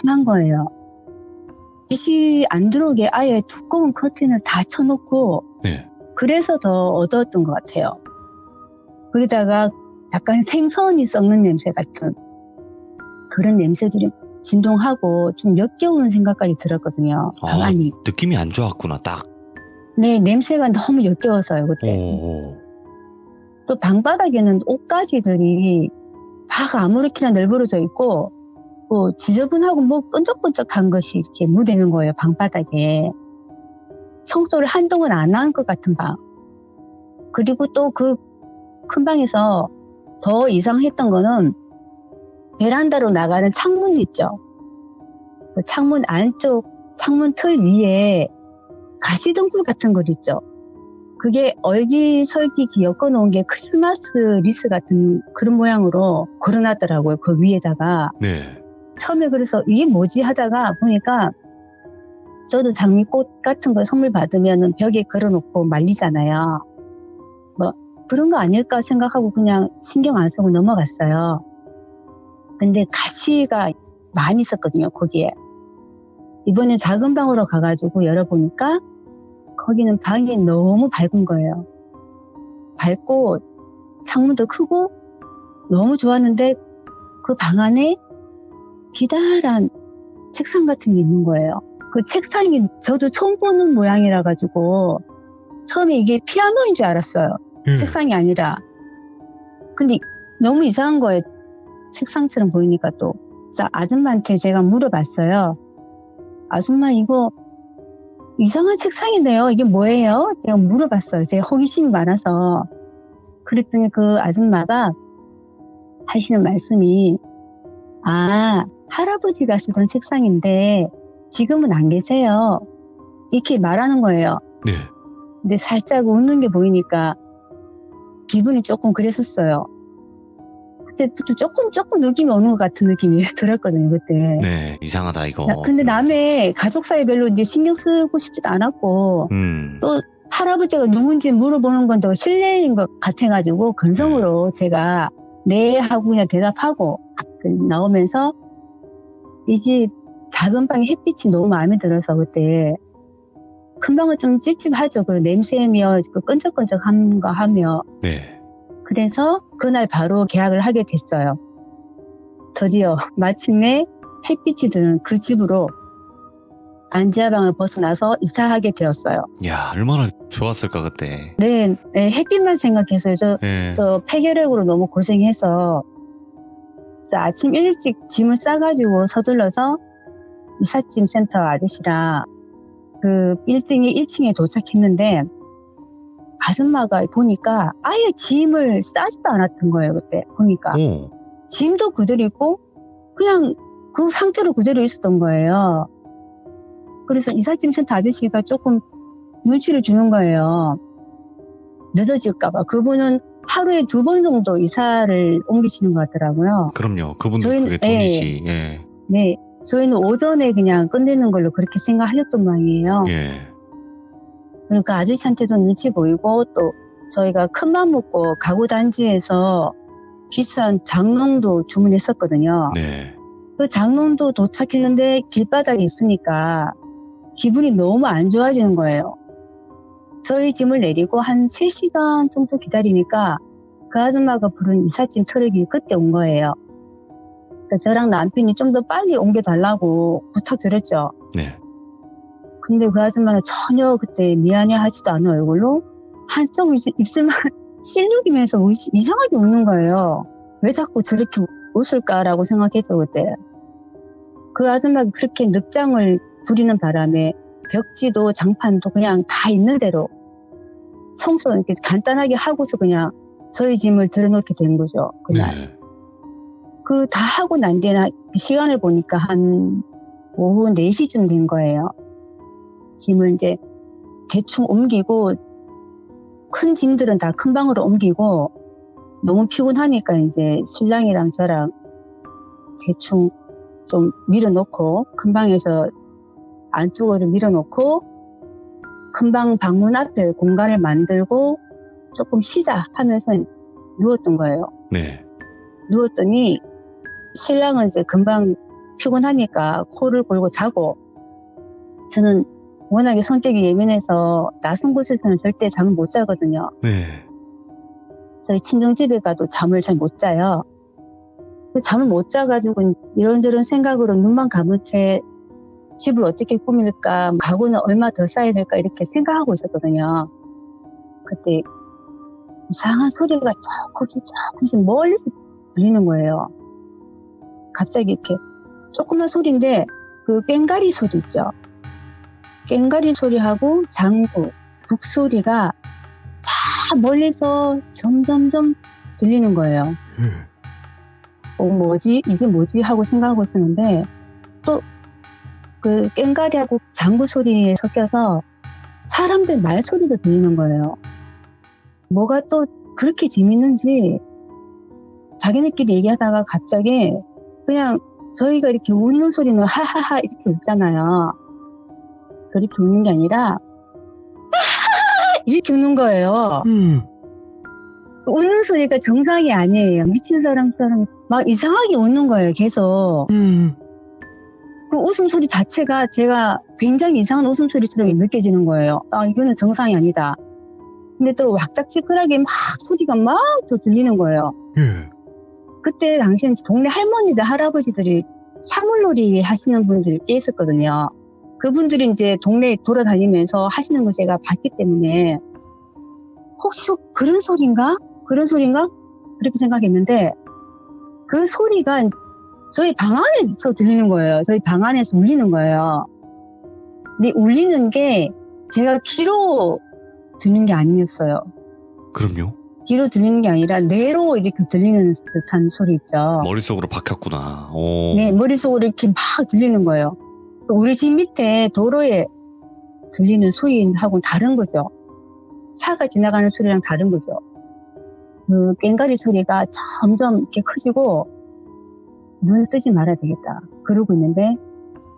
Speaker 3: 컴컴한 거예요. 빛이 안 들어오게 아예 두꺼운 커튼을 다 쳐놓고
Speaker 1: 네.
Speaker 3: 그래서 더 어두웠던 것 같아요. 거기다가 약간 생선이 썩는 냄새 같은 그런 냄새들이 진동하고 좀 역겨운 생각까지 들었거든요. 방안이.
Speaker 1: 느낌이 안 좋았구나, 딱.
Speaker 3: 네, 냄새가 너무 역겨워서요, 그때. 또 방바닥에는 옷가지들이 막 아무렇게나 널브러져 있고 뭐 지저분하고 뭐 끈적끈적한 것이 이렇게 묻어있는 거예요, 방바닥에. 청소를 한동안 안 한 것 같은 방. 그리고 또 그 큰 방에서 더 이상했던 거는 베란다로 나가는 창문 있죠. 그 창문 안쪽, 창문 틀 위에 가시등불 같은 거 있죠. 그게 얼기설기 엮어놓은 게 크리스마스 리스 같은 그런 모양으로 걸어놨더라고요. 그 위에다가.
Speaker 1: 네.
Speaker 3: 처음에 그래서 이게 뭐지 하다가 보니까 저도 장미꽃 같은 거 선물 받으면 벽에 걸어놓고 말리잖아요. 뭐 그런 거 아닐까 생각하고 그냥 신경 안 쓰고 넘어갔어요. 근데 가시가 많이 있었거든요, 거기에. 이번에 작은 방으로 가가지고 열어보니까 거기는 방이 너무 밝은 거예요. 밝고 창문도 크고 너무 좋았는데 그 방 안에 기다란 책상 같은 게 있는 거예요. 그 책상이 저도 처음 보는 모양이라 가지고 처음에 이게 피아노인 줄 알았어요. 책상이 아니라. 근데 너무 이상한 거예요. 책상처럼 보이니까 또. 그래서 아줌마한테 제가 물어봤어요. 아줌마 이거 이상한 책상이네요. 이게 뭐예요? 제가 물어봤어요. 제가 호기심이 많아서. 그랬더니 그 아줌마가 하시는 말씀이 할아버지가 쓰던 책상인데 지금은 안 계세요. 이렇게 말하는 거예요.
Speaker 1: 네.
Speaker 3: 근데 살짝 웃는 게 보이니까 기분이 조금 그랬었어요. 그때부터 조금 느낌이 오는 것 같은 느낌이 들었거든요, 그때.
Speaker 1: 네, 이상하다, 이거.
Speaker 3: 근데 남의 가족 사이 별로 이제 신경 쓰고 싶지도 않았고, 또 할아버지가 누군지 물어보는 건 더 실례인 것 같아가지고, 근성으로 제가 네 하고 그냥 대답하고 나오면서, 이 집 작은 방에 햇빛이 너무 마음에 들어서 그때, 큰 방은 좀 찝찝하죠. 그 냄새며, 그 끈적끈적한 거 하며.
Speaker 1: 네.
Speaker 3: 그래서 그날 바로 계약을 하게 됐어요. 드디어 마침내 햇빛이 드는 그 집으로 안지하방을 벗어나서 이사하게 되었어요.
Speaker 1: 야, 얼마나 좋았을까, 그때.
Speaker 3: 네, 햇빛만 생각해서
Speaker 1: 네.
Speaker 3: 저 폐결핵으로 너무 고생해서 아침 일찍 짐을 싸가지고 서둘러서 이삿짐 센터 아저씨랑 그 빌딩의 1층에 도착했는데 아줌마가 보니까 아예 짐을 싸지도 않았던 거예요. 그때 보니까. 짐도 그대로 있고 그냥 그 상태로 그대로 있었던 거예요. 그래서 이삿짐 센터 아저씨가 조금 눈치를 주는 거예요. 늦어질까 봐. 그분은 하루에 2번 정도 이사를 옮기시는 것 같더라고요.
Speaker 1: 그럼요. 그분도 그게 돈이지. 예.
Speaker 3: 네. 저희는 오전에 그냥 끝내는 걸로 그렇게 생각하셨던 모양이에요.
Speaker 1: 예.
Speaker 3: 그러니까 아저씨한테도 눈치 보이고 또 저희가 큰맘 먹고 가구 단지에서 비싼 장롱도 주문했었거든요.
Speaker 1: 네.
Speaker 3: 그 장롱도 도착했는데 길바닥에 있으니까 기분이 너무 안 좋아지는 거예요. 저희 짐을 내리고 한 3시간 정도 기다리니까 그 아줌마가 부른 이삿짐 트럭이 그때 온 거예요. 그러니까 저랑 남편이 좀 더 빨리 옮겨달라고 부탁드렸죠.
Speaker 1: 네.
Speaker 3: 근데 그 아줌마는 전혀 그때 미안해하지도 않은 얼굴로 한쪽 입술만 실룩이면서 이상하게 웃는 거예요. 왜 자꾸 저렇게 웃을까라고 생각했죠, 그때. 그 아줌마가 그렇게 늑장을 부리는 바람에 벽지도 장판도 그냥 다 있는 대로 청소 이렇게 간단하게 하고서 그냥 저희 짐을 들어놓게 된 거죠, 그날.
Speaker 1: 네.
Speaker 3: 그 다 하고 난 뒤에 시간을 보니까 한 오후 4시쯤 된 거예요. 짐을 이제 대충 옮기고 큰 짐들은 다 큰 방으로 옮기고 너무 피곤하니까 이제 신랑이랑 저랑 대충 좀 밀어놓고 큰 방에서 안쪽으로 밀어놓고 큰 방 방문 앞에 공간을 만들고 조금 쉬자 하면서 누웠던 거예요.
Speaker 1: 네.
Speaker 3: 누웠더니 신랑은 이제 금방 피곤하니까 코를 골고 자고 저는 워낙에 성격이 예민해서 낯선 곳에서는 절대 잠을 못 자거든요.
Speaker 1: 네.
Speaker 3: 저희 친정집에 가도 잠을 잘 못 자요. 잠을 못 자가지고 이런저런 생각으로 눈만 감은 채 집을 어떻게 꾸밀까, 가구는 얼마 더 쌓아야 될까 이렇게 생각하고 있었거든요. 그때 이상한 소리가 조금씩 멀리서 들리는 거예요. 갑자기 이렇게 조그만 소리인데 그 꽹가리 소리 있죠. 꽹가리 소리하고 장구, 북소리가 자 멀리서 점점점 들리는 거예요. 뭐지? 이게 뭐지? 하고 생각하고 있었는데 또 그 꽹가리하고 장구 소리에 섞여서 사람들 말소리도 들리는 거예요. 뭐가 또 그렇게 재밌는지 자기네끼리 얘기하다가 갑자기 그냥 저희가 이렇게 웃는 소리는 하하하 이렇게 웃잖아요. 그렇게 웃는 게 아니라 이렇게 웃는 거예요. 웃는 소리가 정상이 아니에요. 미친 사람처럼 막 이상하게 웃는 거예요. 계속. 그 웃음소리 자체가 제가 굉장히 이상한 웃음소리처럼 느껴지는 거예요. 이거는 정상이 아니다. 근데 또 왁작지근하게 막 소리가 막 또 들리는 거예요. 그때 당시엔 동네 할머니들, 할아버지들이 사물놀이 하시는 분들이 꽤 있었거든요. 그분들이 이제 동네에 돌아다니면서 하시는 걸 제가 봤기 때문에 혹시 그런 소린가? 그런 소린가? 그렇게 생각했는데 그 소리가 저희 방 안에서 들리는 거예요. 저희 방 안에서 울리는 거예요. 근데 울리는 게 제가 귀로 듣는 게 아니었어요.
Speaker 4: 그럼요.
Speaker 3: 귀로 들리는 게 아니라 뇌로 이렇게 들리는 듯한 소리 있죠.
Speaker 4: 머릿속으로 박혔구나. 오.
Speaker 3: 네, 머릿속으로 이렇게 막 들리는 거예요. 우리 집 밑에 도로에 들리는 소리하고는 다른 거죠. 차가 지나가는 소리랑 다른 거죠. 그 꽹과리 소리가 점점 이렇게 커지고 눈을 뜨지 말아야 되겠다. 그러고 있는데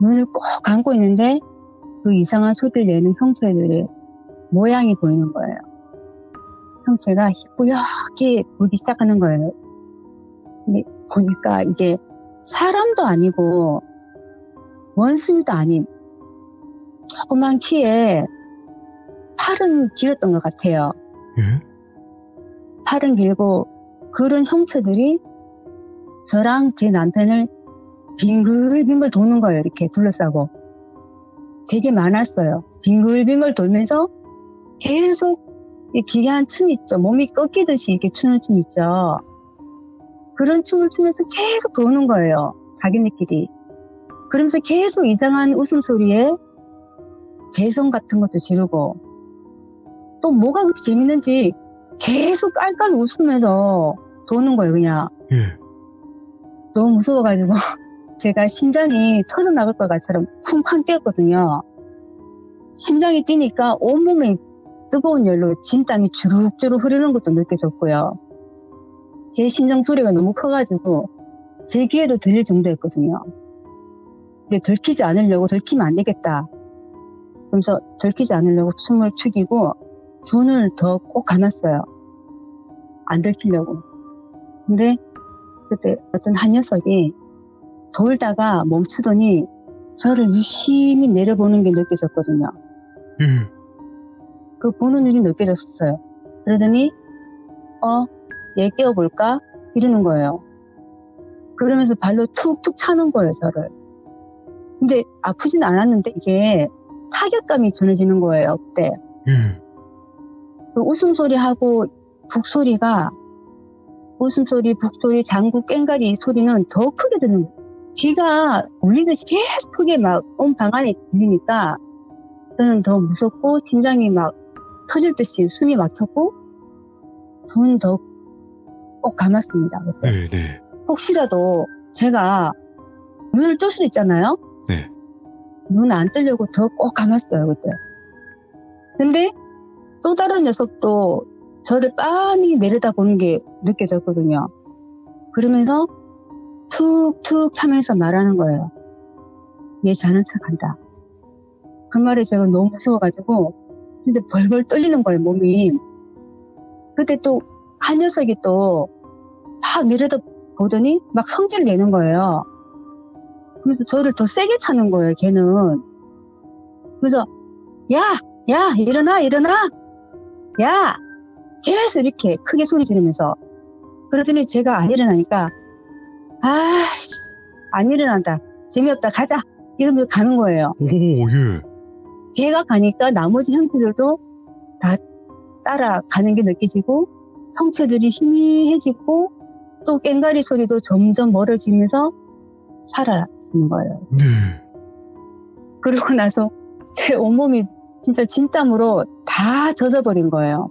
Speaker 3: 눈을 꼭 감고 있는데 그 이상한 소리를 내는 형체들의 모양이 보이는 거예요. 형체가 뿌옇게 보이기 시작하는 거예요. 근데 보니까 이게 사람도 아니고 원숭이도 아닌 조그만 키에 팔은 길었던 것 같아요.
Speaker 4: 예?
Speaker 3: 팔은 길고 그런 형체들이 저랑 제 남편을 빙글빙글 도는 거예요. 이렇게 둘러싸고. 되게 많았어요. 빙글빙글 돌면서 계속 이 기괴한 춤 있죠. 몸이 꺾이듯이 이렇게 추는 춤 있죠. 그런 춤을 추면서 계속 도는 거예요. 자기네끼리. 그러면서 계속 이상한 웃음소리에 개성 같은 것도 지르고 또 뭐가 그렇게 재밌는지 계속 깔깔 웃으면서 도는 거예요. 그냥.
Speaker 4: 예.
Speaker 3: 너무 무서워가지고 제가 심장이 터져나갈 것 같처럼 쿵쾅 뛰었거든요. 심장이 뛰니까 온몸에 뜨거운 열로 진땀이 주룩주룩 흐르는 것도 느껴졌고요. 제 심장 소리가 너무 커가지고 제 귀에도 들릴 정도였거든요. 이제 들키지 않으려고 들키면 안 되겠다. 그래서 들키지 않으려고 춤을 추기고 두 눈을 더 꼭 감았어요. 안 들키려고. 근데 그때 어떤 한 녀석이 돌다가 멈추더니 저를 유심히 내려보는 게 느껴졌거든요. 그 보는 눈이 느껴졌어요. 그러더니 얘 깨워볼까? 이러는 거예요. 그러면서 발로 툭툭 차는 거예요, 저를. 근데 아프진 않았는데 이게 타격감이 전해지는 거예요, 그때. 그 웃음소리하고 북소리가 웃음소리, 북소리, 장구, 꽹과리 소리는 더 크게 들리는 거예요. 귀가 울리듯이 계속 크게 막 온 방 안에 들리니까 저는 더 무섭고 심장이 막 터질 듯이 숨이 막혔고 눈 더 꼭 감았습니다. 그때.
Speaker 4: 네.
Speaker 3: 혹시라도 제가 눈을 뜰 수도 있잖아요.
Speaker 4: 네.
Speaker 3: 눈 안 뜨려고 더 꼭 감았어요. 그때. 근데 또 다른 녀석도 저를 빤히 내려다보는 게 느껴졌거든요. 그러면서 툭툭 차면서 말하는 거예요. 얘 자는 척한다. 그 말에 제가 너무 무서워가지고 진짜 벌벌 떨리는 거예요, 몸이. 그때 또 한 녀석이 또 막 내려다보더니 막 성질을 내는 거예요. 그래서 저를 더 세게 차는 거예요, 걔는. 그래서 야 일어나 야 계속 이렇게 크게 소리 지르면서 그러더니 제가 안 일어나니까 안 일어난다 재미없다 가자 이러면서 가는 거예요.
Speaker 4: 오, 예.
Speaker 3: 걔가 가니까 나머지 형제들도 다 따라가는 게 느껴지고 성체들이 희미해지고 또 꽹과리 소리도 점점 멀어지면서 사라지는 거예요.
Speaker 4: 네.
Speaker 3: 그러고 나서 제 온몸이 진짜 진땀으로 다 젖어버린 거예요.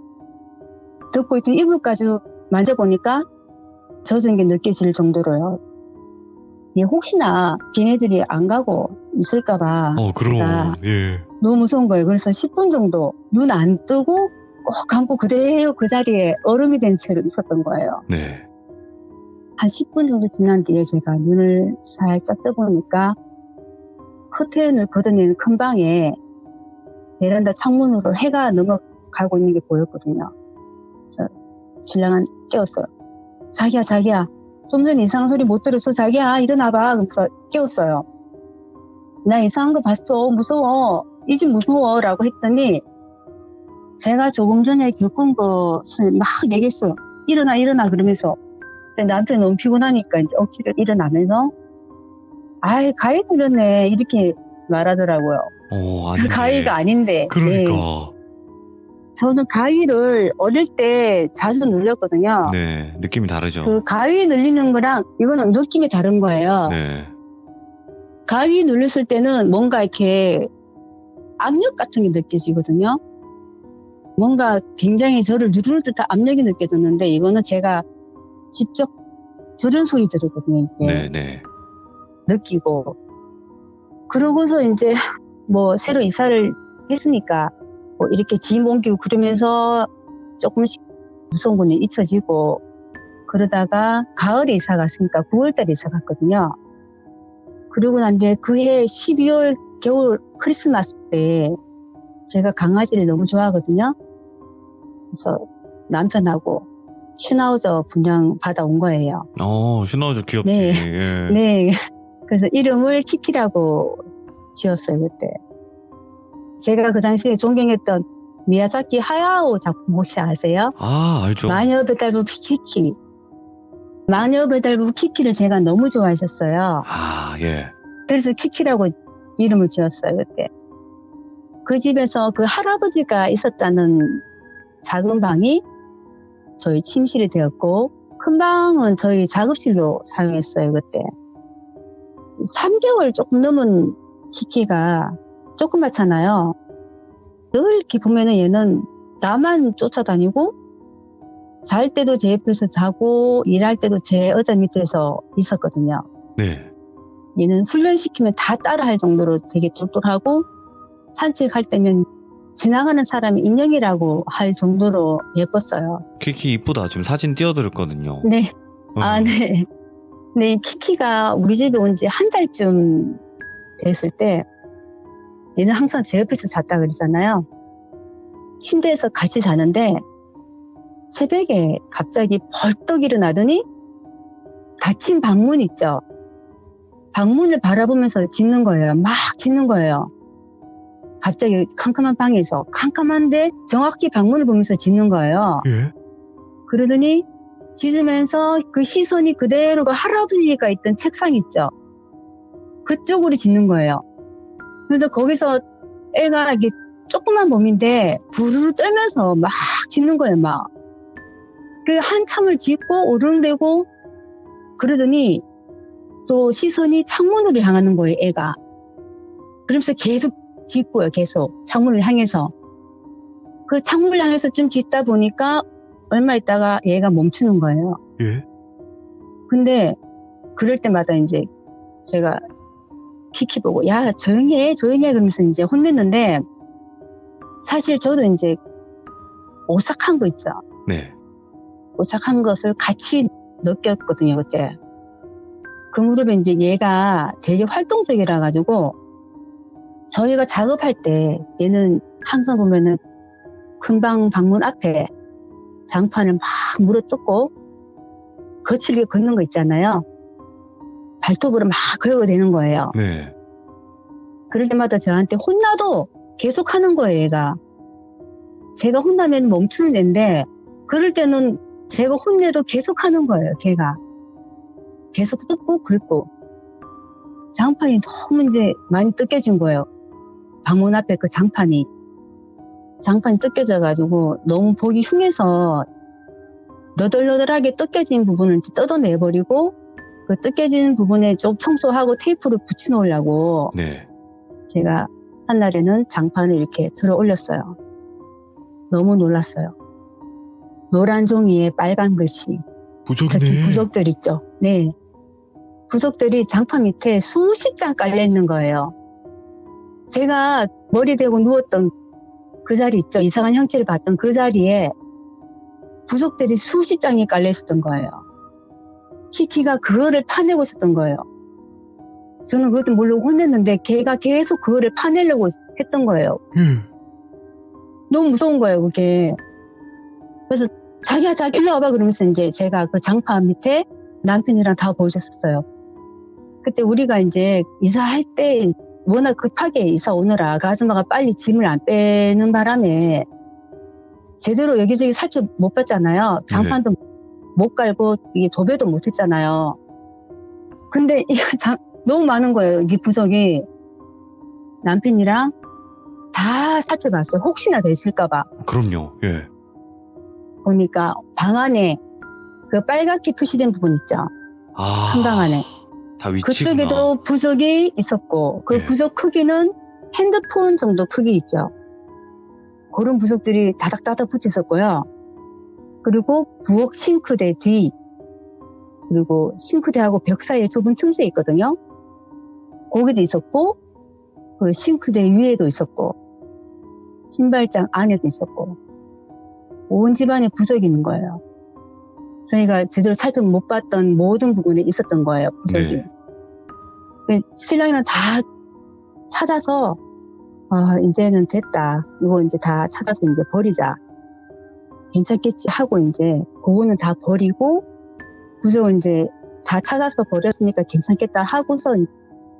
Speaker 3: 듣고 있던 이불까지도 만져보니까 젖은 게 느껴질 정도로요. 혹시나 걔네들이 안 가고 있을까봐
Speaker 4: 그럼. 예.
Speaker 3: 너무 무서운 거예요. 그래서 10분 정도 눈 안 뜨고 꼭 감고 그대로 그 자리에 얼음이 된 채로 있었던 거예요.
Speaker 4: 네.
Speaker 3: 한 10분 정도 지난 뒤에 제가 눈을 살짝 떠보니까 커튼을 걷어내는 큰 방에 베란다 창문으로 해가 넘어가고 있는 게 보였거든요. 그래서 신랑은 깨웠어요. 자기야 좀 전에 이상한 소리 못 들었어. 자기야 일어나봐. 그래서 깨웠어요. 나 이상한 거 봤어. 무서워. 이 집 무서워 라고 했더니 제가 조금 전에 겪은 것을 막 얘기했어요. 일어나 그러면서. 근데 남편이 너무 피곤하니까 이제 억지로 일어나면서 가위 눌렸네 이렇게 말하더라고요.
Speaker 4: 아닌데.
Speaker 3: 가위가 아닌데.
Speaker 4: 그러니까.
Speaker 3: 네. 저는 가위를 어릴 때 자주 눌렸거든요.
Speaker 4: 네. 느낌이 다르죠.
Speaker 3: 그 가위 눌리는 거랑 이거는 느낌이 다른 거예요.
Speaker 4: 네.
Speaker 3: 가위 눌렸을 때는 뭔가 이렇게 압력 같은 게 느껴지거든요. 뭔가 굉장히 저를 누르는 듯한 압력이 느껴졌는데 이거는 제가 직접 들은 소리 들었거든요. 이게
Speaker 4: 네.
Speaker 3: 느끼고 그러고서 이제 뭐 새로 이사를 했으니까 뭐 이렇게 짐 옮기고 그러면서 조금씩 무서운 거는 잊혀지고 그러다가 가을에 이사 갔으니까 9월달에 이사 갔거든요. 그러고 난 뒤에 그해 12월 겨울 크리스마스 때 제가 강아지를 너무 좋아하거든요. 그래서 남편하고 슈나우저 분양 받아온 거예요.
Speaker 4: 슈나우저 귀엽지.
Speaker 3: 네.
Speaker 4: 예.
Speaker 3: 네. 그래서 이름을 키키라고 지었어요, 그때. 제가 그 당시에 존경했던 미야자키 하야오 작품 혹시 아세요?
Speaker 4: 알죠.
Speaker 3: 마녀 배달부 키키. 마녀 배달부 키키를 제가 너무 좋아했었어요.
Speaker 4: 예.
Speaker 3: 그래서 키키라고 이름을 지었어요, 그때. 그 집에서 그 할아버지가 있었다는 작은 방이 저희 침실이 되었고, 큰 방은 저희 작업실로 사용했어요, 그때. 3개월 조금 넘은 키키가 조그맣잖아요. 늘 이렇게 보면은 얘는 나만 쫓아다니고, 잘 때도 제 옆에서 자고, 일할 때도 제 의자 밑에서 있었거든요.
Speaker 4: 네.
Speaker 3: 얘는 훈련시키면 다 따라할 정도로 되게 똘똘하고, 산책할 때면 지나가는 사람이 인형이라고 할 정도로 예뻤어요.
Speaker 4: 키키 이쁘다. 지금 사진 띄워드렸거든요.
Speaker 3: 네. 네. 네, 키키가 우리 집에 온 지 한 달쯤 됐을 때, 얘는 항상 제 옆에서 잤다 그러잖아요. 침대에서 같이 자는데, 새벽에 갑자기 벌떡 일어나더니, 닫힌 방문 있죠? 방문을 바라보면서 짖는 거예요. 막 짖는 거예요. 갑자기 캄캄한 방에서, 캄캄한데 정확히 방문을 보면서 짖는 거예요.
Speaker 4: 예.
Speaker 3: 그러더니, 짖으면서 그 시선이 그대로 그 할아버지가 있던 책상 있죠? 그쪽으로 짖는 거예요. 그래서 거기서 애가 이게 조그만 몸인데 부르르 떨면서 막 짖는 거예요, 막. 그리고 한참을 짖고 오르렁대고 그러더니 또 시선이 창문으로 향하는 거예요, 애가. 그러면서 계속 짖고요, 계속. 창문을 향해서. 그 창문을 향해서 좀 짖다 보니까 얼마 있다가 얘가 멈추는 거예요.
Speaker 4: 예.
Speaker 3: 근데 그럴 때마다 이제 제가 키키 보고 야 조용히 해 그러면서 이제 혼냈는데 사실 저도 이제 오싹한 거 있죠.
Speaker 4: 네.
Speaker 3: 오싹한 것을 같이 느꼈거든요, 그때. 그 무렵에 이제 얘가 되게 활동적이라 가지고 저희가 작업할 때 얘는 항상 보면은 금방 방문 앞에 장판을 막 물어뜯고 거칠게 걷는 거 있잖아요. 발톱으로 막 긁어대는 거예요.
Speaker 4: 네.
Speaker 3: 그럴 때마다 저한테 혼나도 계속 하는 거예요, 얘가. 제가 혼나면 멈추는 애인데 그럴 때는 제가 혼내도 계속 하는 거예요, 걔가. 계속 뜯고 긁고. 장판이 너무 이제 많이 뜯겨진 거예요. 방문 앞에 그 장판이 뜯겨져가지고 너무 보기 흉해서 너덜너덜하게 뜯겨진 부분을 뜯어내버리고 그 뜯겨진 부분에 좀 청소하고 테이프를 붙여놓으려고
Speaker 4: 네.
Speaker 3: 제가 한날에는 장판을 이렇게 들어 올렸어요. 너무 놀랐어요. 노란 종이에 빨간 글씨.
Speaker 4: 부적이네.
Speaker 3: 특히 부적들 있죠. 네. 부적들이 장판 밑에 수십 장 깔려 있는 거예요. 제가 머리 대고 누웠던 그 자리 있죠. 이상한 형체를 봤던 그 자리에 부적들이 수십 장이 깔려 있었던 거예요. 키키가 그거를 파내고 있었던 거예요. 저는 그것도 모르고 혼냈는데 걔가 계속 그거를 파내려고 했던 거예요. 너무 무서운 거예요, 그게. 그래서 자기야, 일로 와봐. 그러면서 이제 제가 그 장판 밑에 남편이랑 다 보여줬었어요. 그때 우리가 이제 이사할 때 워낙 급하게 이사 오느라 그 아줌마가 빨리 짐을 안 빼는 바람에 제대로 여기저기 살펴 못 봤잖아요. 장판도 못 깔고 이게 도배도 못 했잖아요. 근데 이거 너무 많은 거예요. 이 부적이. 남편이랑 다 살펴봤어요. 혹시나 더 있을까봐.
Speaker 4: 그럼요. 예.
Speaker 3: 보니까 방 안에 그 빨갛게 표시된 부분 있죠.
Speaker 4: 아.
Speaker 3: 한강 안에.
Speaker 4: 다 위치구나.
Speaker 3: 그쪽에도 부석이 있었고 그
Speaker 4: 예.
Speaker 3: 부석 크기는 핸드폰 정도 크기 있죠. 그런 부석들이 다닥다닥 붙어 있었고요. 그리고 부엌 싱크대 뒤, 그리고 싱크대하고 벽 사이에 좁은 틈새 있거든요. 거기도 있었고, 그 싱크대 위에도 있었고, 신발장 안에도 있었고, 온 집안에 부적이 있는 거예요. 저희가 제대로 못 봤던 모든 부분에 있었던 거예요, 부적이.
Speaker 4: 네.
Speaker 3: 신랑이랑 다 찾아서, 아, 이제는 됐다. 이거 이제 다 찾아서 이제 버리자. 괜찮겠지 하고 이제 그거는 다 버리고 부적을 이제 다 찾아서 버렸으니까 괜찮겠다 하고서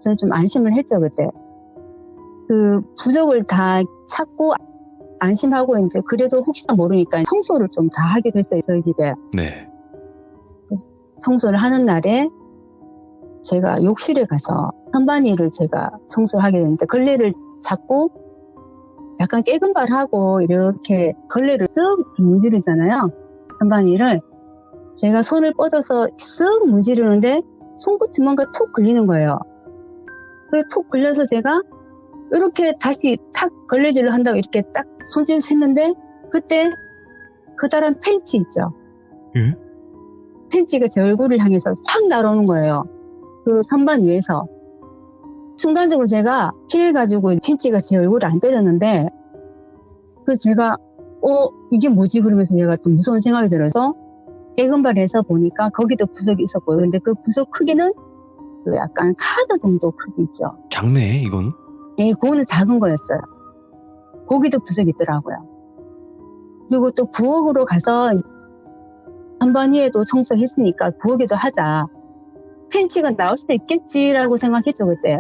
Speaker 3: 저는 좀 안심을 했죠, 그때. 그 부적을 다 찾고 안심하고 이제 그래도 혹시나 모르니까 청소를 좀 다 하기로 했어요, 저희 집에.
Speaker 4: 네.
Speaker 3: 청소를 하는 날에 제가 욕실에 가서 선반위를 제가 청소를 하게 됐는데 걸레를 잡고 약간 깨금발하고 이렇게 걸레를 쓱 문지르잖아요. 선반위를. 제가 손을 뻗어서 쓱 문지르는데 손끝이 뭔가 툭 걸리는 거예요. 그래서 툭 걸려서 제가 이렇게 다시 탁 걸레질을 한다고 이렇게 딱 손짓을 했는데 그때 그다란 팬티 있죠.
Speaker 4: 예?
Speaker 3: 팬티가 제 얼굴을 향해서 확 날아오는 거예요. 그 선반 위에서. 순간적으로 제가 피해가지고 팬티가 제 얼굴을 안 때렸는데 그 제가 이게 뭐지? 그러면서 제가 또 무서운 생각이 들어서 깨금발해서 보니까 거기도 부석이 있었고요. 근데 그 부석 크기는 그 약간 카드 정도 크기 있죠.
Speaker 4: 작네, 이건.
Speaker 3: 네, 그거는 작은 거였어요. 거기도 부석이 있더라고요. 그리고 또 부엌으로 가서 선반위에도 청소했으니까 부엌에도 하자. 팬티가 나올 수도 있겠지라고 생각했죠, 그때.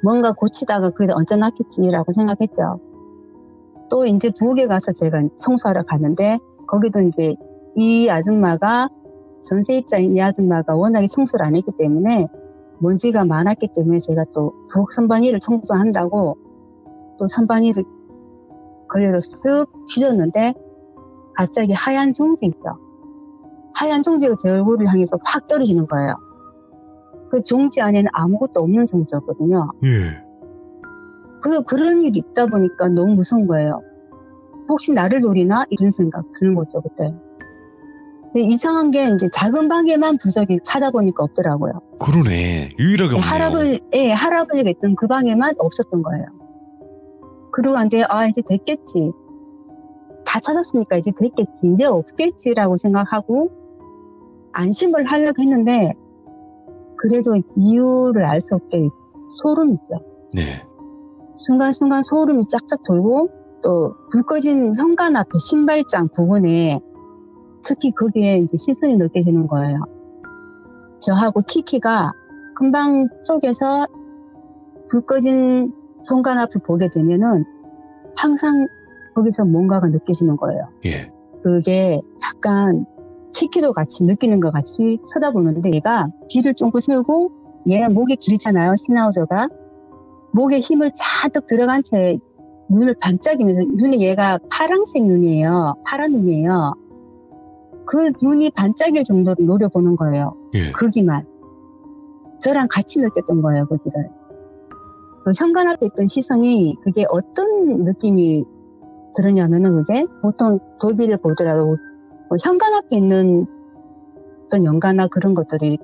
Speaker 3: 뭔가 고치다가 그래도 얹어놨겠지라고 생각했죠. 또 이제 부엌에 가서 제가 청소하러 갔는데 거기도 이제 이 아줌마가 전세입자인 이 아줌마가 워낙에 청소를 안 했기 때문에 먼지가 많았기 때문에 제가 또 부엌 선반위를 청소한다고 또 선반위를 걸레로 쓱 휘졌는데 갑자기 하얀 종지 있죠. 하얀 종지가 제 얼굴을 향해서 확 떨어지는 거예요. 그 종지 안에는 아무것도 없는 종지였거든요.
Speaker 4: 예.
Speaker 3: 그런 일이 있다 보니까 너무 무서운 거예요. 혹시 나를 노리나? 이런 생각 드는 거죠, 그때. 근데 이상한 게 이제 작은 방에만 부적이 찾아보니까 없더라고요.
Speaker 4: 그러네. 유일하게 없네요.
Speaker 3: 할아버지가 있던 그 방에만 없었던 거예요. 그러고 한데, 이제 됐겠지. 다 찾았으니까 이제 됐겠지. 이제 없겠지라고 생각하고 안심을 하려고 했는데, 그래도 이유를 알 수 없게 소름이 있죠.
Speaker 4: 네.
Speaker 3: 순간순간 소름이 쫙쫙 돌고, 또 불 꺼진 현관 앞에 신발장 부분에 특히 거기에 이제 시선이 느껴지는 거예요. 저하고 키키가 금방 쪽에서 불 꺼진 현관 앞을 보게 되면은 항상 거기서 뭔가가 느껴지는 거예요.
Speaker 4: 예.
Speaker 3: 그게 약간 키키도 같이 느끼는 것 같이 쳐다보는데 얘가 뒤를 쫑긋 세우고 얘는 목이 길잖아요. 시나우저가. 목에 힘을 잔뜩 들어간 채 눈을 반짝이면서 눈이 얘가 파란색 눈이에요. 파란 눈이에요. 그 눈이 반짝일 정도로 노려보는 거예요.
Speaker 4: 예.
Speaker 3: 거기만. 저랑 같이 느꼈던 거예요, 거기를. 그 현관 앞에 있던 시선이 그게 어떤 느낌이 들었냐면은 그게 보통 돌비를 보더라도 현관 앞에 있는 어떤 연가나 그런 것들이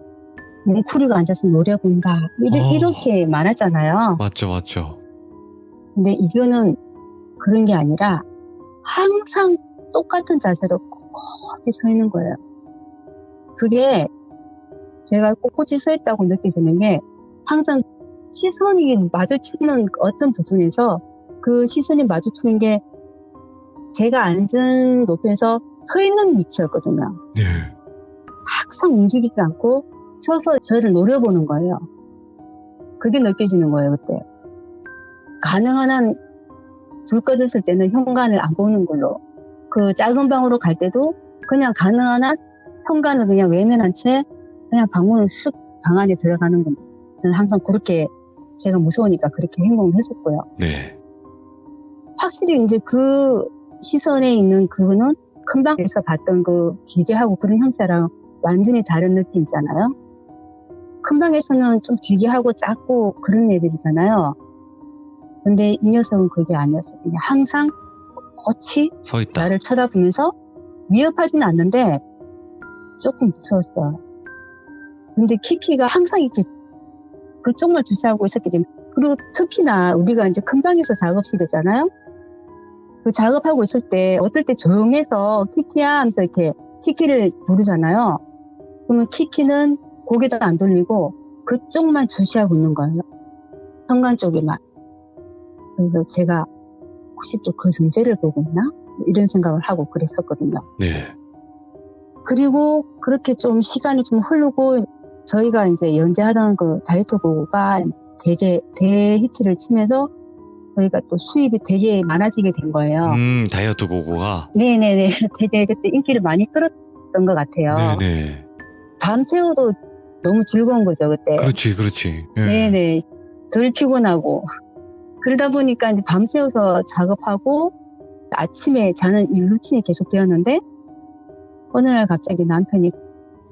Speaker 3: 뭉클이가 앉아서 노려본다. 이렇게 말하잖아요.
Speaker 4: 맞죠, 맞죠.
Speaker 3: 근데 이거는 그런 게 아니라 항상 똑같은 자세로 꼿꼿이 서 있는 거예요. 그게 제가 꼿꼿이 서 있다고 느껴지는 게 항상 시선이 마주치는 어떤 부분에서 그 시선이 마주치는 게 제가 앉은 높이에서 서 있는 위치였거든요.
Speaker 4: 네.
Speaker 3: 항상 움직이지 않고 서서 저를 노려보는 거예요. 그게 느껴지는 거예요, 그때. 가능한 한 불 꺼졌을 때는 현관을 안 보는 걸로. 그 작은 방으로 갈 때도 그냥 가능한 한 현관을 그냥 외면한 채 그냥 방문을 쓱 방 안에 들어가는 겁니다. 저는 항상 그렇게 제가 무서우니까 그렇게 행동을 했었고요.
Speaker 4: 네.
Speaker 3: 확실히 이제 그 시선에 있는 그거는 큰 방에서 봤던 그 기괴하고 그런 형체랑 완전히 다른 느낌이잖아요. 큰 방에서는 좀 기괴하고 작고 그런 애들이잖아요. 근데 이 녀석은 그게 아니었어요. 그냥 항상 꼿이
Speaker 4: 서 있다.
Speaker 3: 나를 쳐다보면서 위협하지는 않는데 조금 무서웠어요. 근데 키키가 항상 이렇게 그쪽만 주시하고 있었기 때문에, 그리고 특히나 우리가 이제 큰 방에서 작업실이잖아요. 그 작업하고 있을 때 어떨 때 조용해서 키키야 하면서 이렇게 키키를 부르잖아요. 그러면 키키는 고개도 안 돌리고 그쪽만 주시하고 있는 거예요. 현관 쪽에만. 그래서 제가 혹시 또 그 존재를 보고 있나? 이런 생각을 하고 그랬었거든요.
Speaker 4: 네.
Speaker 3: 그리고 그렇게 좀 시간이 좀 흐르고 저희가 이제 연재하던 그 다이어트고가 되게 대히트를 치면서 저희가 또 수입이 되게 많아지게 된 거예요.
Speaker 4: 다이어트 고고가.
Speaker 3: 네네네. 되게 그때 인기를 많이 끌었던 것 같아요.
Speaker 4: 네네.
Speaker 3: 밤새워도 너무 즐거운 거죠, 그때.
Speaker 4: 그렇지, 그렇지. 예.
Speaker 3: 네네. 덜 피곤하고. 그러다 보니까 이제 밤새워서 작업하고 아침에 자는 이 루틴이 계속 되었는데 어느 날 갑자기 남편이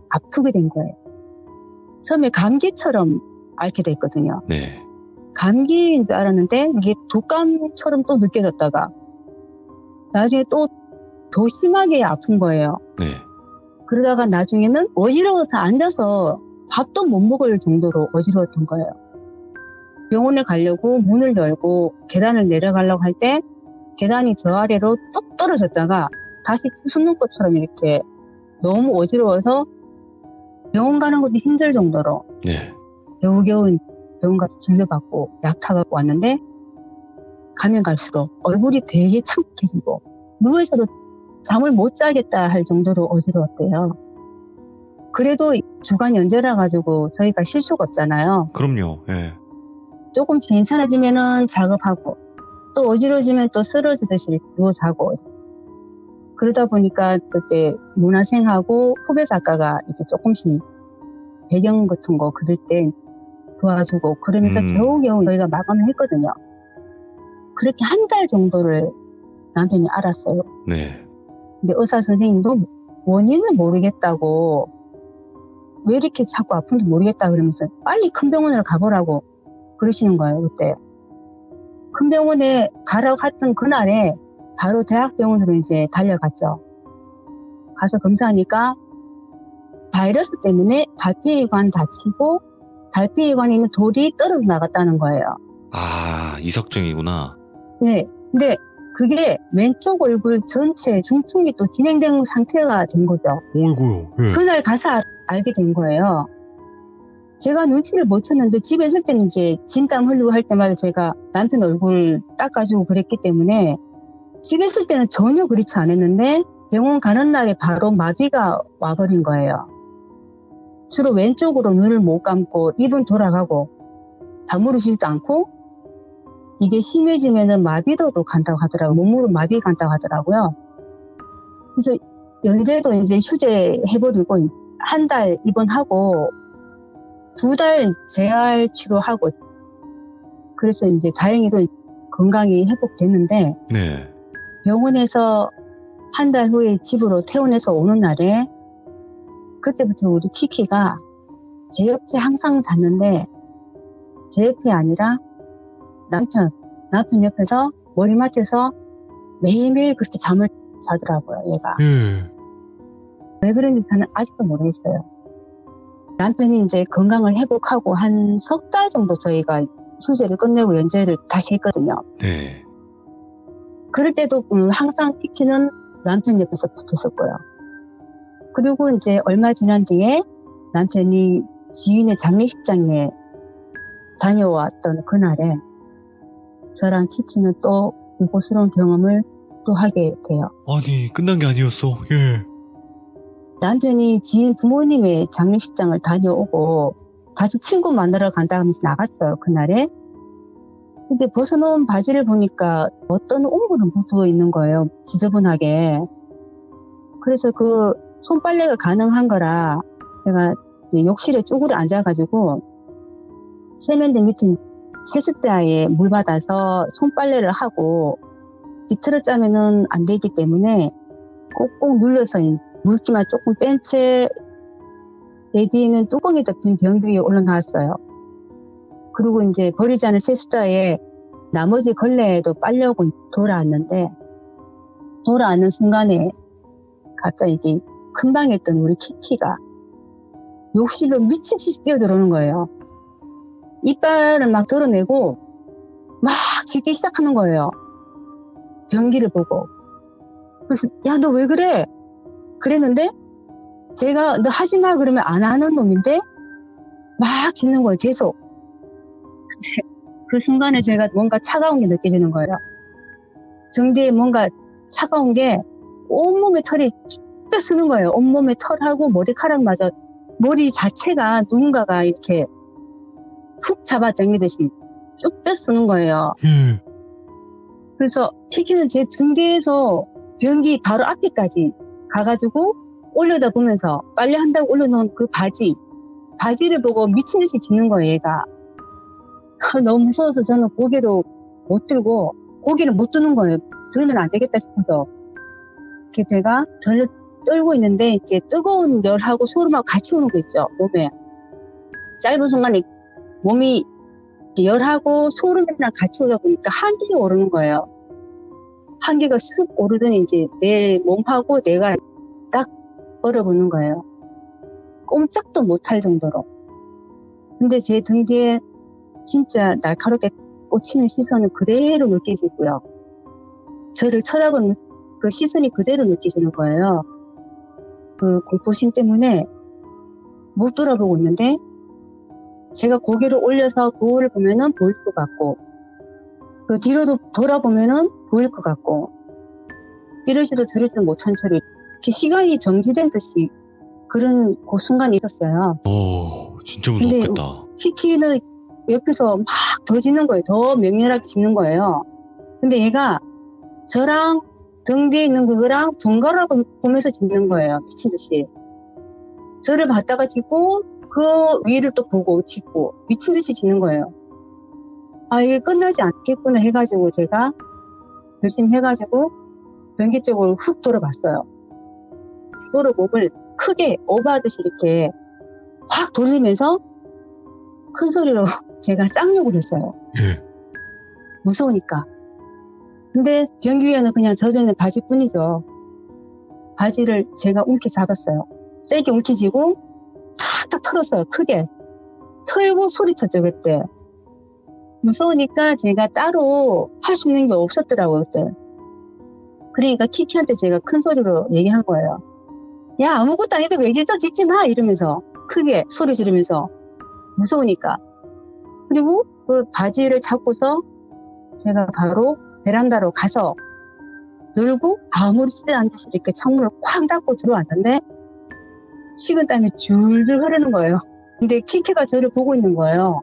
Speaker 3: 아프게 된 거예요. 처음에 감기처럼 앓게 됐거든요.
Speaker 4: 네.
Speaker 3: 감기인 줄 알았는데 이게 독감처럼 또 느껴졌다가 나중에 또 더 심하게 아픈 거예요.
Speaker 4: 네.
Speaker 3: 그러다가 나중에는 어지러워서 앉아서 밥도 못 먹을 정도로 어지러웠던 거예요. 병원에 가려고 문을 열고 계단을 내려가려고 할 때 계단이 저 아래로 뚝 떨어졌다가 다시 솟는 것처럼 이렇게 너무 어지러워서 병원 가는 것도 힘들 정도로
Speaker 4: 네.
Speaker 3: 겨우겨우 병원 가서 진료받고 약 타갖고 왔는데 가면 갈수록 얼굴이 되게 창백해지고 누워있어도 잠을 못 자겠다 할 정도로 어지러웠대요. 그래도 주간 연재라 가지고 저희가 쉴 수가 없잖아요.
Speaker 4: 그럼요. 예.
Speaker 3: 조금 괜찮아지면은 작업하고 또 어지러지면 또 쓰러지듯이 누워 자고 그러다 보니까 그때 문화생하고 후배 작가가 이렇게 조금씩 배경 같은 거 그릴 때 도와주고 그러면서 겨우겨우 저희가 마감을 했거든요. 그렇게 한 달 정도를 남편이 알았어요.
Speaker 4: 네.
Speaker 3: 근데 의사 선생님도 원인을 모르겠다고 왜 이렇게 자꾸 아픈지 모르겠다 그러면서 빨리 큰 병원을 가보라고 그러시는 거예요. 그때 큰 병원에 가라고 했던 그날에 바로 대학병원으로 이제 달려갔죠. 가서 검사하니까 바이러스 때문에 달피관 다치고 달피관에 있는 돌이 떨어져 나갔다는 거예요.
Speaker 4: 아, 이석증이구나.
Speaker 3: 네. 근데 그게 왼쪽 얼굴 전체 중풍이 또 진행된 상태가 된 거죠.
Speaker 4: 어이구요. 예.
Speaker 3: 그날 가서 알게 된 거예요. 제가 눈치를 못 챘는데 집에 있을 때는 이제 진땀 흘리고 할 때마다 제가 남편 얼굴 닦아주고 그랬기 때문에 집에 있을 때는 전혀 그렇지 않았는데 병원 가는 날에 바로 마비가 와버린 거예요. 주로 왼쪽으로 눈을 못 감고 입은 돌아가고 다무르지도 않고 이게 심해지면은 마비도도 간다고 하더라고요. 몸으로 마비 간다고 하더라고요. 그래서 연재도 이제 휴재해버리고 한 달 입원하고 2달 재활 치료하고 그래서 이제 다행히도 건강이 회복됐는데
Speaker 4: 네.
Speaker 3: 병원에서 한 달 후에 집으로 퇴원해서 오는 날에 그때부터 우리 키키가 제 옆에 항상 잤는데 제 옆이 아니라 남편 옆에서 머리맡에서 매일매일 그렇게 잠을 자더라고요, 얘가.
Speaker 4: 예.
Speaker 3: 왜 그런지 저는 아직도 모르겠어요. 남편이 이제 건강을 회복하고 한 3달 정도 저희가 휴재를 끝내고 연재를 다시 했거든요.
Speaker 4: 네.
Speaker 3: 그럴 때도 항상 키키는 남편 옆에서 붙었었고요. 그리고 이제 얼마 지난 뒤에 남편이 지인의 장례식장에 다녀왔던 그날에 저랑 키키는 또 공포스러운 경험을 또 하게 돼요.
Speaker 4: 아니, 끝난 게 아니었어. 예.
Speaker 3: 남편이 지인 부모님의 장례식장을 다녀오고 다시 친구 만나러 간다 하면서 나갔어요, 그날에. 근데 벗어놓은 바지를 보니까 어떤 옹물은 묻어 있는 거예요, 지저분하게. 그래서 그 손빨래가 가능한 거라 제가 욕실에 쭈그려 앉아가지고 세면대 밑에 세숫대야에 물 받아서 손빨래를 하고 비틀어 짜면은 안 되기 때문에 꼭꼭 눌러서 물기만 조금 뺀 채 내 뒤에는 뚜껑이 덮인 변기 위에 올려놨어요. 그리고 이제 버리지 않은 세숫다에 나머지 걸레에도 빨려고 돌아왔는데, 돌아왔는 순간에 갑자기 이게 큰 방에 있던 우리 키키가 욕실로 미친 듯이 뛰어들어오는 거예요. 이빨을 막 드러내고 막 짖기 시작하는 거예요. 변기를 보고. 그래서 야, 너 왜 그래? 그랬는데 제가 너 하지 마 그러면 안 하는 놈인데 막 짖는 거예요, 계속. 근데 그 순간에 제가 뭔가 차가운 게 느껴지는 거예요. 정뒤에 뭔가 차가운 게 온몸에 털이 쭉 쓰는 거예요. 온몸에 털하고 머리카락마저, 머리 자체가 누군가가 이렇게 훅 잡아 당기듯이 쭉 뼈쓰는 거예요.
Speaker 4: 예.
Speaker 3: 그래서 키키는 제 등 뒤에서 변기 바로 앞에까지 가가지고 올려다 보면서 빨래 한다고 올려놓은 그 바지를 보고 미친 듯이 짖는 거예요, 얘가. 너무 무서워서 저는 고개도 못 들고, 고개를 못 드는 거예요. 들면 안 되겠다 싶어서. 이렇게 배가 덜 떨고 있는데, 이제 뜨거운 열하고 소름하고 같이 오는 거 있죠, 몸에. 짧은 순간에 몸이 열하고 소름이랑 같이 오다 보니까 한기가 오르는 거예요. 한기가 쑥 오르더니 이제 내 몸하고 내가 딱 얼어붙는 거예요. 꼼짝도 못할 정도로. 근데 제 등 뒤에 진짜 날카롭게 꽂히는 시선은 그대로 느껴지고요. 저를 쳐다보는 그 시선이 그대로 느껴지는 거예요. 그 공포심 때문에 못 돌아보고 있는데, 제가 고개를 올려서 거울을 보면은 보일 것 같고, 그 뒤로도 돌아보면은 보일 것 같고, 이러지도 저러지도 못한 채로 이렇게 시간이 정지된 듯이 그런 그 순간이 있었어요.
Speaker 4: 진짜
Speaker 3: 근데
Speaker 4: 무섭겠다.
Speaker 3: 키키는 옆에서 막 더 짖는 거예요. 더 맹렬하게 짖는 거예요. 근데 얘가 저랑 등 뒤에 있는 그거랑 번갈아 보면서 짖는 거예요. 미친 듯이. 저를 봤다가 짖고 그 위를 또 보고 짖고 미친 듯이 짖는 거예요. 아, 이게 끝나지 않겠구나 해가지고 제가 열심히 해가지고 변기 쪽으로 훅 돌아봤어요. 도로 목을 크게 오버하듯이 이렇게 확 돌리면서 큰 소리로 제가 쌍욕을 했어요.
Speaker 4: 예.
Speaker 3: 무서우니까. 근데 변기 위에는 그냥 젖어있는 바지뿐이죠. 바지를 제가 움켜 잡았어요. 세게 움켜쥐고 탁탁 털었어요. 크게. 털고 소리쳤죠, 그때. 무서우니까 제가 따로 할 수 있는 게 없었더라고요, 그때. 그러니까 키키한테 제가 큰 소리로 얘기한 거예요. 야, 아무것도 아닌데 왜 짖지 마! 이러면서 크게 소리 지르면서. 무서우니까. 그리고 그 바지를 잡고서 제가 바로 베란다로 가서 놀고 아무렇지도 않은 듯이 이렇게 창문을 쾅 닫고 들어왔는데 식은땀이 줄줄 흐르는 거예요. 근데 키키가 저를 보고 있는 거예요.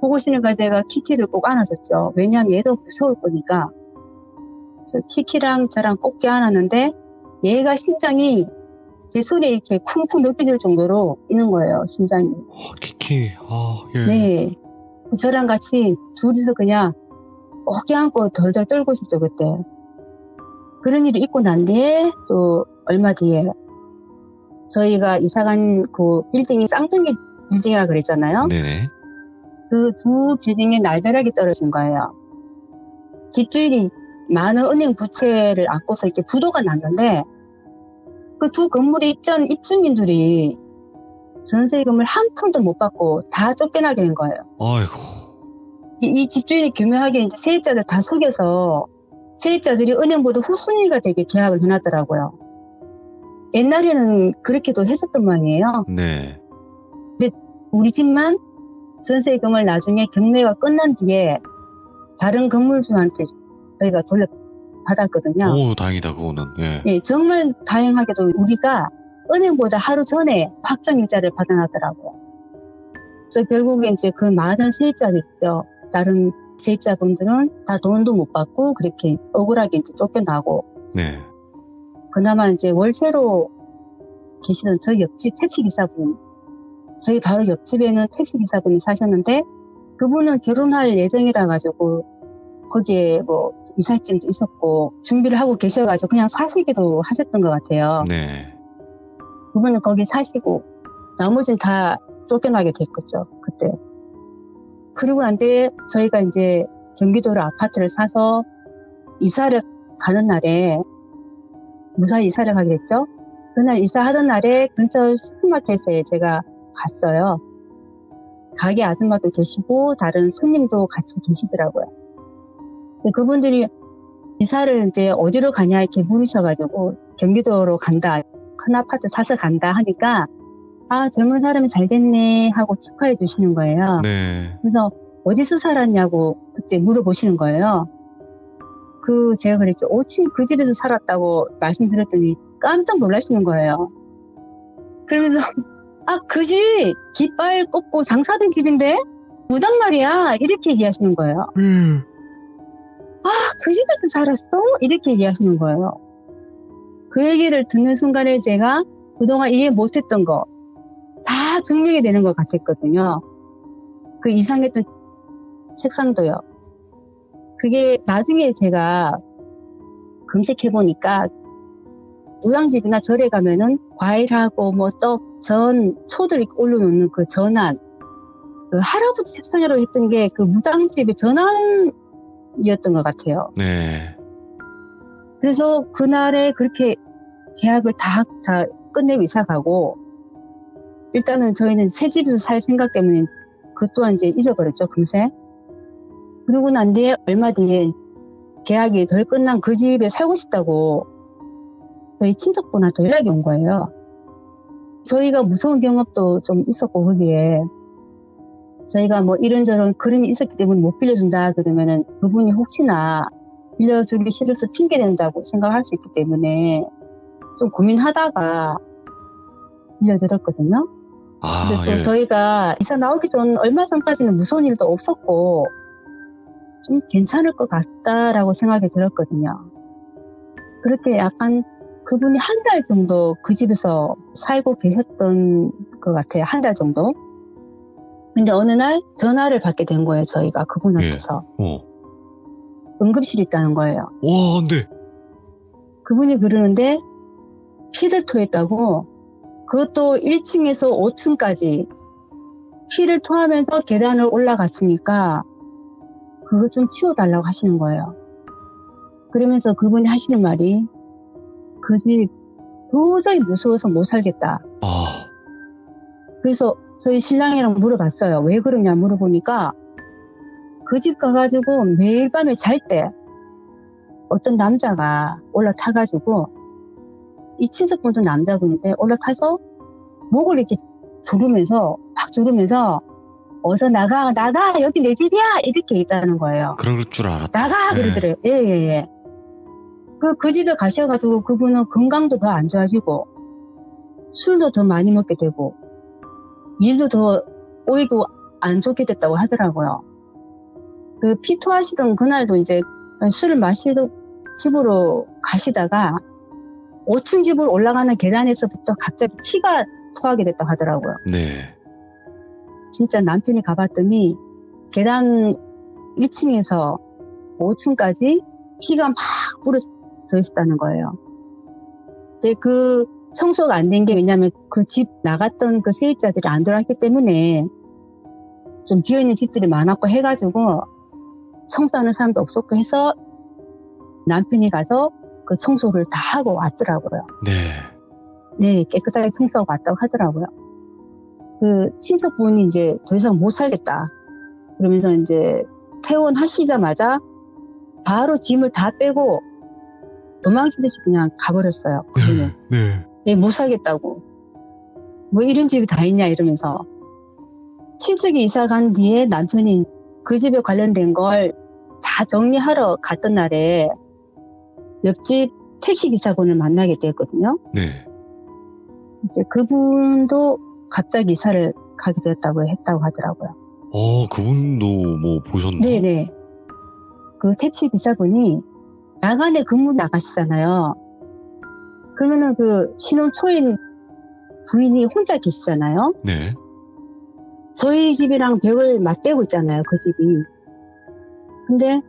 Speaker 3: 보고 있으니까 제가 키키를 꼭 안아줬죠. 왜냐하면 얘도 무서울 거니까. 그래서 키키랑 저랑 꼭 껴안았는데 얘가 심장이 제 손에 이렇게 쿵쿵 느껴질 정도로 있는 거예요, 심장이.
Speaker 4: 키키. 예.
Speaker 3: 네. 저랑 같이 둘이서 그냥 어깨 안고 덜덜 떨고 있었죠, 그때. 그런 일이 있고 난 뒤에 또 얼마 뒤에 저희가 이사간 그 빌딩이 쌍둥이 빌딩이라 그랬잖아요.
Speaker 4: 네네.
Speaker 3: 그 두 빌딩에 날벼락이 떨어진 거예요. 집주인이 많은 은행 부채를 안고서 이렇게 부도가 났는데 그 두 건물에 입주한 입주민들이 전세금을 한 푼도 못 받고 다 쫓겨나게 된 거예요.
Speaker 4: 아이고.
Speaker 3: 이 집주인이 교묘하게 이제 세입자들 다 속여서 세입자들이 은행보다 후순위가 되게 계약을 해놨더라고요. 옛날에는 그렇게도 했었던 모양이에요.
Speaker 4: 네.
Speaker 3: 우리 집만 전세금을 나중에 경매가 끝난 뒤에 다른 건물주한테 저희가 돌려받았거든요.
Speaker 4: 오, 다행이다, 그거는. 예.
Speaker 3: 예, 정말 다행하게도 우리가 은행보다 하루 전에 확정일자를 받아놨더라고요. 그래서 결국에 이제 그 많은 세입자들 있죠. 다른 세입자분들은 다 돈도 못 받고 그렇게 억울하게 이제 쫓겨나고.
Speaker 4: 네.
Speaker 3: 그나마 이제 월세로 계시던 저희 옆집 택시기사분, 저희 바로 옆집에는 택시기사분이 사셨는데 그분은 결혼할 예정이라 가지고 거기에 뭐 이삿짐도 있었고 준비를 하고 계셔가지고 그냥 사시기도 하셨던 것 같아요.
Speaker 4: 네.
Speaker 3: 그분은 거기 사시고 나머지는 다 쫓겨나게 됐겠죠, 그때. 그러고 난 뒤에 저희가 이제 경기도로 아파트를 사서 이사를 가는 날에 무사히 이사를 가게 됐죠. 그날 이사하던 날에 근처 슈퍼마켓에 제가 갔어요. 가게 아줌마도 계시고 다른 손님도 같이 계시더라고요. 근데 그분들이 이사를 이제 어디로 가냐 이렇게 물으셔가지고 경기도로 간다, 큰 아파트 사서 간다 하니까 아 젊은 사람이 잘 됐네 하고 축하해 주시는 거예요.
Speaker 4: 네.
Speaker 3: 그래서 어디서 살았냐고 그때 물어보시는 거예요. 제가 그랬죠. 5층 그 집에서 살았다고 말씀드렸더니 깜짝 놀라시는 거예요. 그러면서 아, 그 집 깃발 꽂고 장사된 집인데? 무당 말이야. 이렇게 얘기하시는 거예요. 아, 그 집에서 살았어? 이렇게 얘기하시는 거예요. 그 얘기를 듣는 순간에 제가 그동안 이해 못했던 거 다 증명이 되는 것 같았거든요. 그 이상했던 책상도요. 그게 나중에 제가 검색해보니까 무당집이나 절에 가면은 과일하고 뭐 떡, 전, 초들 이렇게 올려놓는 그 전환, 그 할아버지 책상이라고 했던 게 그 무당집의 전환이었던 것 같아요.
Speaker 4: 네.
Speaker 3: 그래서 그날에 그렇게 계약을 다 끝내고 이사 가고, 일단은 저희는 새 집에서 살 생각 때문에 그것 또한 이제 잊어버렸죠, 금세. 그러고 난 뒤에 얼마 뒤에 계약이 덜 끝난 그 집에 살고 싶다고 저희 친척분한테 연락이 온 거예요. 저희가 무서운 경험도 좀 있었고 거기에 저희가 뭐 이런저런 그런이 있었기 때문에 못 빌려준다 그러면은 그분이 혹시나 빌려주기 싫어서 핑계댄다고 생각할 수 있기 때문에 좀 고민하다가 빌려드렸거든요.
Speaker 4: 아,
Speaker 3: 근데 또
Speaker 4: 예.
Speaker 3: 저희가 이사 나오기 전 얼마 전까지는 무서운 일도 없었고 좀 괜찮을 것 같다라고 생각이 들었거든요. 그렇게 약간 그분이 한 달 정도 그 집에서 살고 계셨던 것 같아요. 한 달 정도. 근데 어느 날 전화를 받게 된 거예요. 저희가 그분한테서. 응급실이 있다는 거예요.
Speaker 4: 와, 안 돼.
Speaker 3: 그분이 그러는데 피를 토했다고, 그것도 1층에서 5층까지 피를 토하면서 계단을 올라갔으니까 그거 좀 치워달라고 하시는 거예요. 그러면서 그분이 하시는 말이 그 집 도저히 무서워서 못 살겠다.
Speaker 4: 아,
Speaker 3: 그래서 저희 신랑이랑 물어봤어요. 왜 그러냐 물어보니까 그 집 가가지고 매일 밤에 잘 때 어떤 남자가 올라타가지고, 이 친척분도 남자분인데 올라타서 목을 이렇게 팍 조르면서 어서 나가 여기 내 집이야 이렇게 얘기하는 거예요.
Speaker 4: 그럴 줄 알았다.
Speaker 3: 나가
Speaker 4: 네.
Speaker 3: 그러더래요. 예. 그 집에 가셔가지고 그분은 건강도 더 안 좋아지고 술도 더 많이 먹게 되고 일도 더 오히려 안 좋게 됐다고 하더라고요. 그 피토하시던 그날도 이제 술을 마시던 집으로 가시다가 5층 집으로 올라가는 계단에서부터 갑자기 피가 토하게 됐다고 하더라고요.
Speaker 4: 네.
Speaker 3: 진짜 남편이 가봤더니 계단 1층에서 5층까지 피가 막 뿌려져 있었다는 거예요. 근데 그 청소가 안 된 게 왜냐면 그 집 나갔던 그 세입자들이 안 돌아왔기 때문에 좀 비어있는 집들이 많았고 해가지고 청소하는 사람도 없었고 해서 남편이 가서 그 청소를 다 하고 왔더라고요.
Speaker 4: 네.
Speaker 3: 네, 깨끗하게 청소하고 왔다고 하더라고요. 그 친척분이 이제 더 이상 못 살겠다. 그러면서 이제 퇴원하시자마자 바로 짐을 다 빼고 도망치듯이 그냥 가버렸어요. 그분은.
Speaker 4: 네.
Speaker 3: 네, 못 살겠다고. 뭐 이런 집이 다 있냐 이러면서. 친척이 이사 간 뒤에 남편이 그 집에 관련된 걸 다 정리하러 갔던 날에 옆집 택시기사분을 만나게 됐거든요.
Speaker 4: 네.
Speaker 3: 이제 그분도 갑자기 이사를 가게 되었다고 했다고 하더라고요.
Speaker 4: 그분도 뭐 보셨나요?
Speaker 3: 네네. 그 택시기사분이 야간에 근무 나가시잖아요. 그러면은 그 신혼 초인 부인이 혼자 계시잖아요.
Speaker 4: 네.
Speaker 3: 저희 집이랑 벽을 맞대고 있잖아요, 그 집이. 근데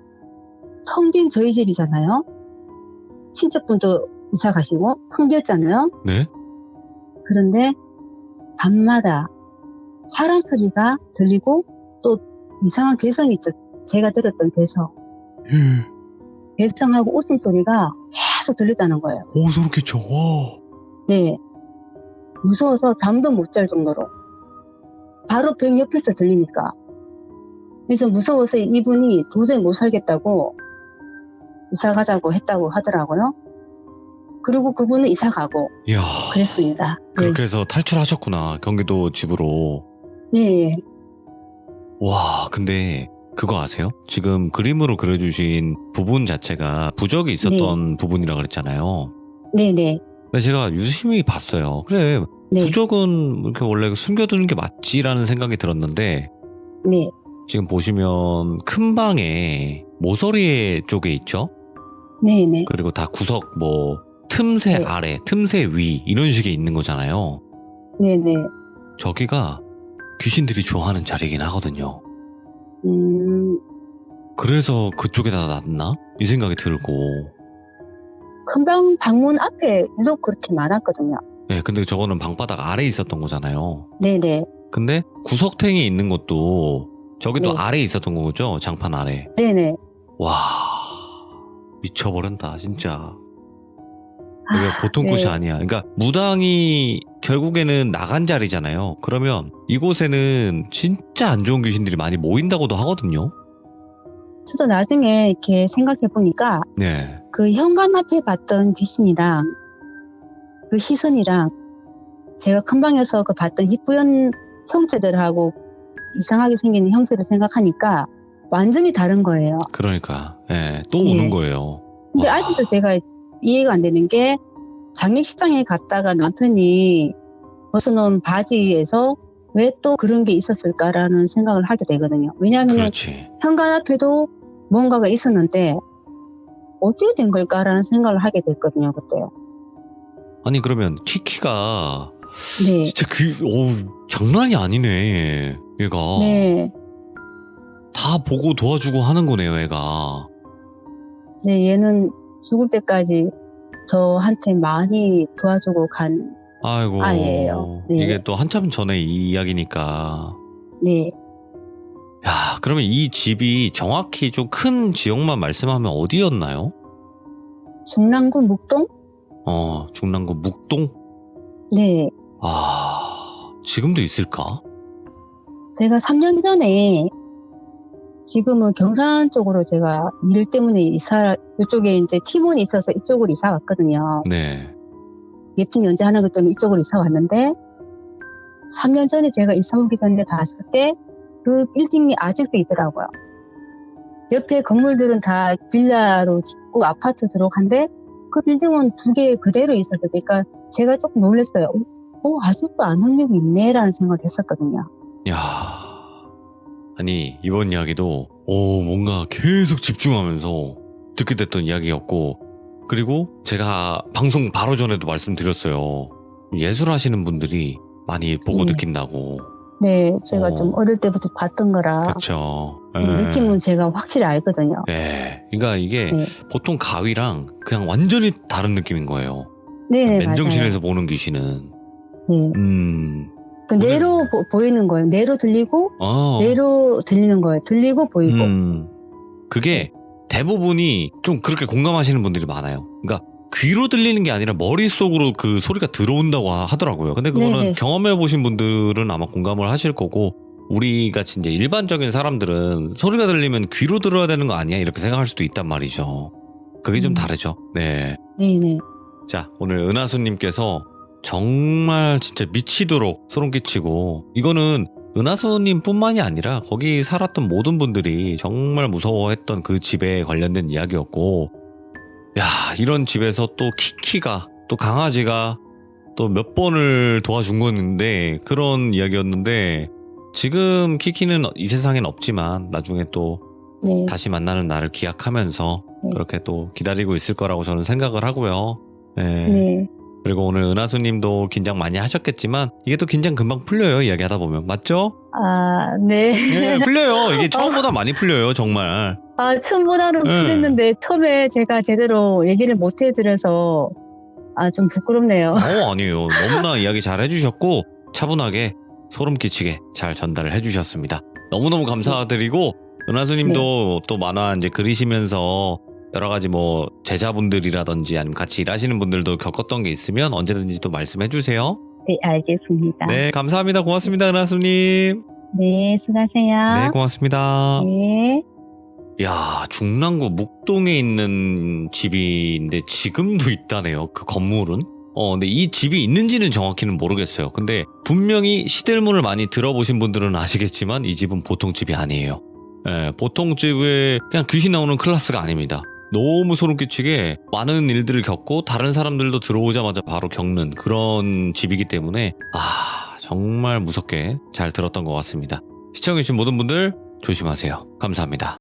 Speaker 3: 텅 빈 저희 집이잖아요. 친척분도 이사 가시고 텅 비었잖아요.
Speaker 4: 네?
Speaker 3: 그런데 밤마다 사람 소리가 들리고 또 이상한 개성이 있죠. 제가 들었던 개성. 개성하고 웃음소리가 계속 들렸다는 거예요.
Speaker 4: 오, 소름 끼쳐. 와.
Speaker 3: 네. 무서워서 잠도 못 잘 정도로. 바로 벽 옆에서 들리니까. 그래서 무서워서 이분이 도저히 못 살겠다고 이사 가자고 했다고 하더라고요. 그리고 그분은 이사 가고
Speaker 4: 이야.
Speaker 3: 그랬습니다.
Speaker 4: 그렇게 해서 탈출하셨구나. 경기도 집으로.
Speaker 3: 네.
Speaker 4: 와, 근데 그거 아세요? 지금 그림으로 그려주신 부분 자체가 부적이 있었던 부분이라 그랬잖아요.
Speaker 3: 네네.
Speaker 4: 근데 제가 유심히 봤어요. 그래,
Speaker 3: 네.
Speaker 4: 부적은 이렇게 원래 숨겨두는 게 맞지라는 생각이 들었는데,
Speaker 3: 네.
Speaker 4: 지금 보시면 큰 방에 모서리 쪽에 있죠?
Speaker 3: 네네.
Speaker 4: 그리고 다 구석 뭐 틈새
Speaker 3: 네.
Speaker 4: 아래, 틈새 위 이런 식의 있는 거잖아요.
Speaker 3: 네네.
Speaker 4: 저기가 귀신들이 좋아하는 자리이긴 하거든요. 그래서 그쪽에다 놨나? 이 생각이 들고.
Speaker 3: 금방 방문 앞에 유독 그렇게 많았거든요.
Speaker 4: 네, 근데 저거는 방바닥 아래에 있었던 거잖아요.
Speaker 3: 네네.
Speaker 4: 근데 구석탱이 있는 것도 저기도
Speaker 3: 네.
Speaker 4: 아래에 있었던 거죠? 장판 아래.
Speaker 3: 네네.
Speaker 4: 와, 미쳐버린다 진짜. 이게 보통
Speaker 3: 네.
Speaker 4: 곳이 아니야. 그러니까 무당이 결국에는 나간 자리잖아요. 그러면 이곳에는 진짜 안 좋은 귀신들이 많이 모인다고도 하거든요.
Speaker 3: 저도 나중에 이렇게 생각해 보니까
Speaker 4: 네.
Speaker 3: 그 현관 앞에 봤던 귀신이랑 그 시선이랑 제가 큰 방에서 그 봤던 희뿌연 형체들하고 이상하게 생긴 형체를 생각하니까 완전히 다른 거예요.
Speaker 4: 그러니까 또
Speaker 3: 예.
Speaker 4: 오는 거예요.
Speaker 3: 근데
Speaker 4: 와.
Speaker 3: 아직도 제가 이해가 안 되는 게 장례식장에 갔다가 남편이 벗어놓은 바지에서 왜 또 그런 게 있었을까라는 생각을 하게 되거든요. 왜냐하면
Speaker 4: 그렇지.
Speaker 3: 현관 앞에도 뭔가가 있었는데 어떻게 된 걸까라는 생각을 하게 됐거든요. 그때.
Speaker 4: 아니 그러면 키키가
Speaker 3: 네.
Speaker 4: 진짜 장난이 아니네. 얘가
Speaker 3: 네.
Speaker 4: 다 보고 도와주고 하는 거네요. 얘가.
Speaker 3: 네. 얘는 죽을 때까지 저한테 많이 도와주고 간
Speaker 4: 아이고.
Speaker 3: 아이예요. 네.
Speaker 4: 이게 또 한참 전에 이 이야기니까.
Speaker 3: 네.
Speaker 4: 야, 그러면 이 집이 정확히 좀 큰 지역만 말씀하면 어디였나요?
Speaker 3: 중랑구 묵동?
Speaker 4: 중랑구 묵동?
Speaker 3: 네.
Speaker 4: 지금도 있을까?
Speaker 3: 제가 3년 전에 지금은 경산 쪽으로 제가 일 때문에 이쪽에 이제 팀원이 있어서 이쪽으로 이사 왔거든요.
Speaker 4: 네.
Speaker 3: 웹툰 연재하는 것 때문에 이쪽으로 이사 왔는데 3년 전에 제가 이사 오기 전에 봤을 때 그 빌딩이 아직도 있더라고요. 옆에 건물들은 다 빌라로 짓고 아파트 들어간데 그 빌딩은 2개 그대로 있었어요. 그러니까 제가 조금 놀랐어요. 아직도 안 흘리고 있네라는 생각을 했었거든요.
Speaker 4: 야, 아니 이번 이야기도 뭔가 계속 집중하면서 듣게 됐던 이야기였고, 그리고 제가 방송 바로 전에도 말씀드렸어요. 예술하시는 분들이 많이 보고
Speaker 3: 네.
Speaker 4: 느낀다고.
Speaker 3: 네, 제가 좀 어릴 때부터 봤던 거라
Speaker 4: 그렇죠.
Speaker 3: 느낌은 제가 확실히 알거든요.
Speaker 4: 네, 그러니까 이게
Speaker 3: 네.
Speaker 4: 보통 가위랑 그냥 완전히 다른 느낌인 거예요.
Speaker 3: 네,
Speaker 4: 맨정신에서 보는 귀신은.
Speaker 3: 맞아요. 네. 그 내로 보이는 거예요. 내로 들리고 내로 들리는 거예요. 들리고 보이고.
Speaker 4: 그게 대부분이 좀 그렇게 공감하시는 분들이 많아요. 그러니까 귀로 들리는 게 아니라 머릿속으로 그 소리가 들어온다고 하더라고요. 근데 그거는
Speaker 3: 네네.
Speaker 4: 경험해보신 분들은 아마 공감을 하실 거고, 우리 같이 이제 일반적인 사람들은 소리가 들리면 귀로 들어야 되는 거 아니야? 이렇게 생각할 수도 있단 말이죠. 그게 좀 다르죠. 네.
Speaker 3: 네네.
Speaker 4: 자, 오늘 은하수님께서 정말 진짜 미치도록 소름 끼치고, 이거는 은하수님 뿐만이 아니라 거기 살았던 모든 분들이 정말 무서워했던 그 집에 관련된 이야기였고, 야, 이런 집에서 또 키키가, 또 강아지가 또 몇 번을 도와준 건데, 그런 이야기였는데, 지금 키키는 이 세상엔 없지만 나중에 또
Speaker 3: 네.
Speaker 4: 다시 만나는 날을 기약하면서
Speaker 3: 네.
Speaker 4: 그렇게 또 기다리고 있을 거라고 저는 생각을 하고요. 네.
Speaker 3: 네.
Speaker 4: 그리고 오늘 은하수님도 긴장 많이 하셨겠지만 이게 또 긴장 금방 풀려요. 이야기하다 보면. 맞죠?
Speaker 3: 네.
Speaker 4: 네, 풀려요. 이게 처음보다 많이 풀려요. 정말.
Speaker 3: 천문학을
Speaker 4: 네.
Speaker 3: 풀었는데 처음에 제가 제대로 얘기를 못 해드려서 좀 부끄럽네요.
Speaker 4: 아니에요. 너무나 이야기 잘 해주셨고 차분하게 소름 끼치게 잘 전달을 해주셨습니다. 너무너무 감사드리고 은하수님도 또 만화 이제 그리시면서 여러 가지 뭐 제자분들이라든지 아니면 같이 일하시는 분들도 겪었던 게 있으면 언제든지 또 말씀해 주세요.
Speaker 3: 네, 알겠습니다.
Speaker 4: 네, 감사합니다. 고맙습니다, 은하수님.
Speaker 3: 네, 수고하세요.
Speaker 4: 네, 고맙습니다.
Speaker 3: 네.
Speaker 4: 야, 중랑구 목동에 있는 집인데 지금도 있다네요. 그 건물은. 근데 이 집이 있는지는 정확히는 모르겠어요. 근데 분명히 시들문을 많이 들어보신 분들은 아시겠지만 이 집은 보통 집이 아니에요. 예, 보통 집에 그냥 귀신 나오는 클래스가 아닙니다. 너무 소름 끼치게 많은 일들을 겪고 다른 사람들도 들어오자마자 바로 겪는 그런 집이기 때문에 정말 무섭게 잘 들었던 것 같습니다. 시청해주신 모든 분들 조심하세요. 감사합니다.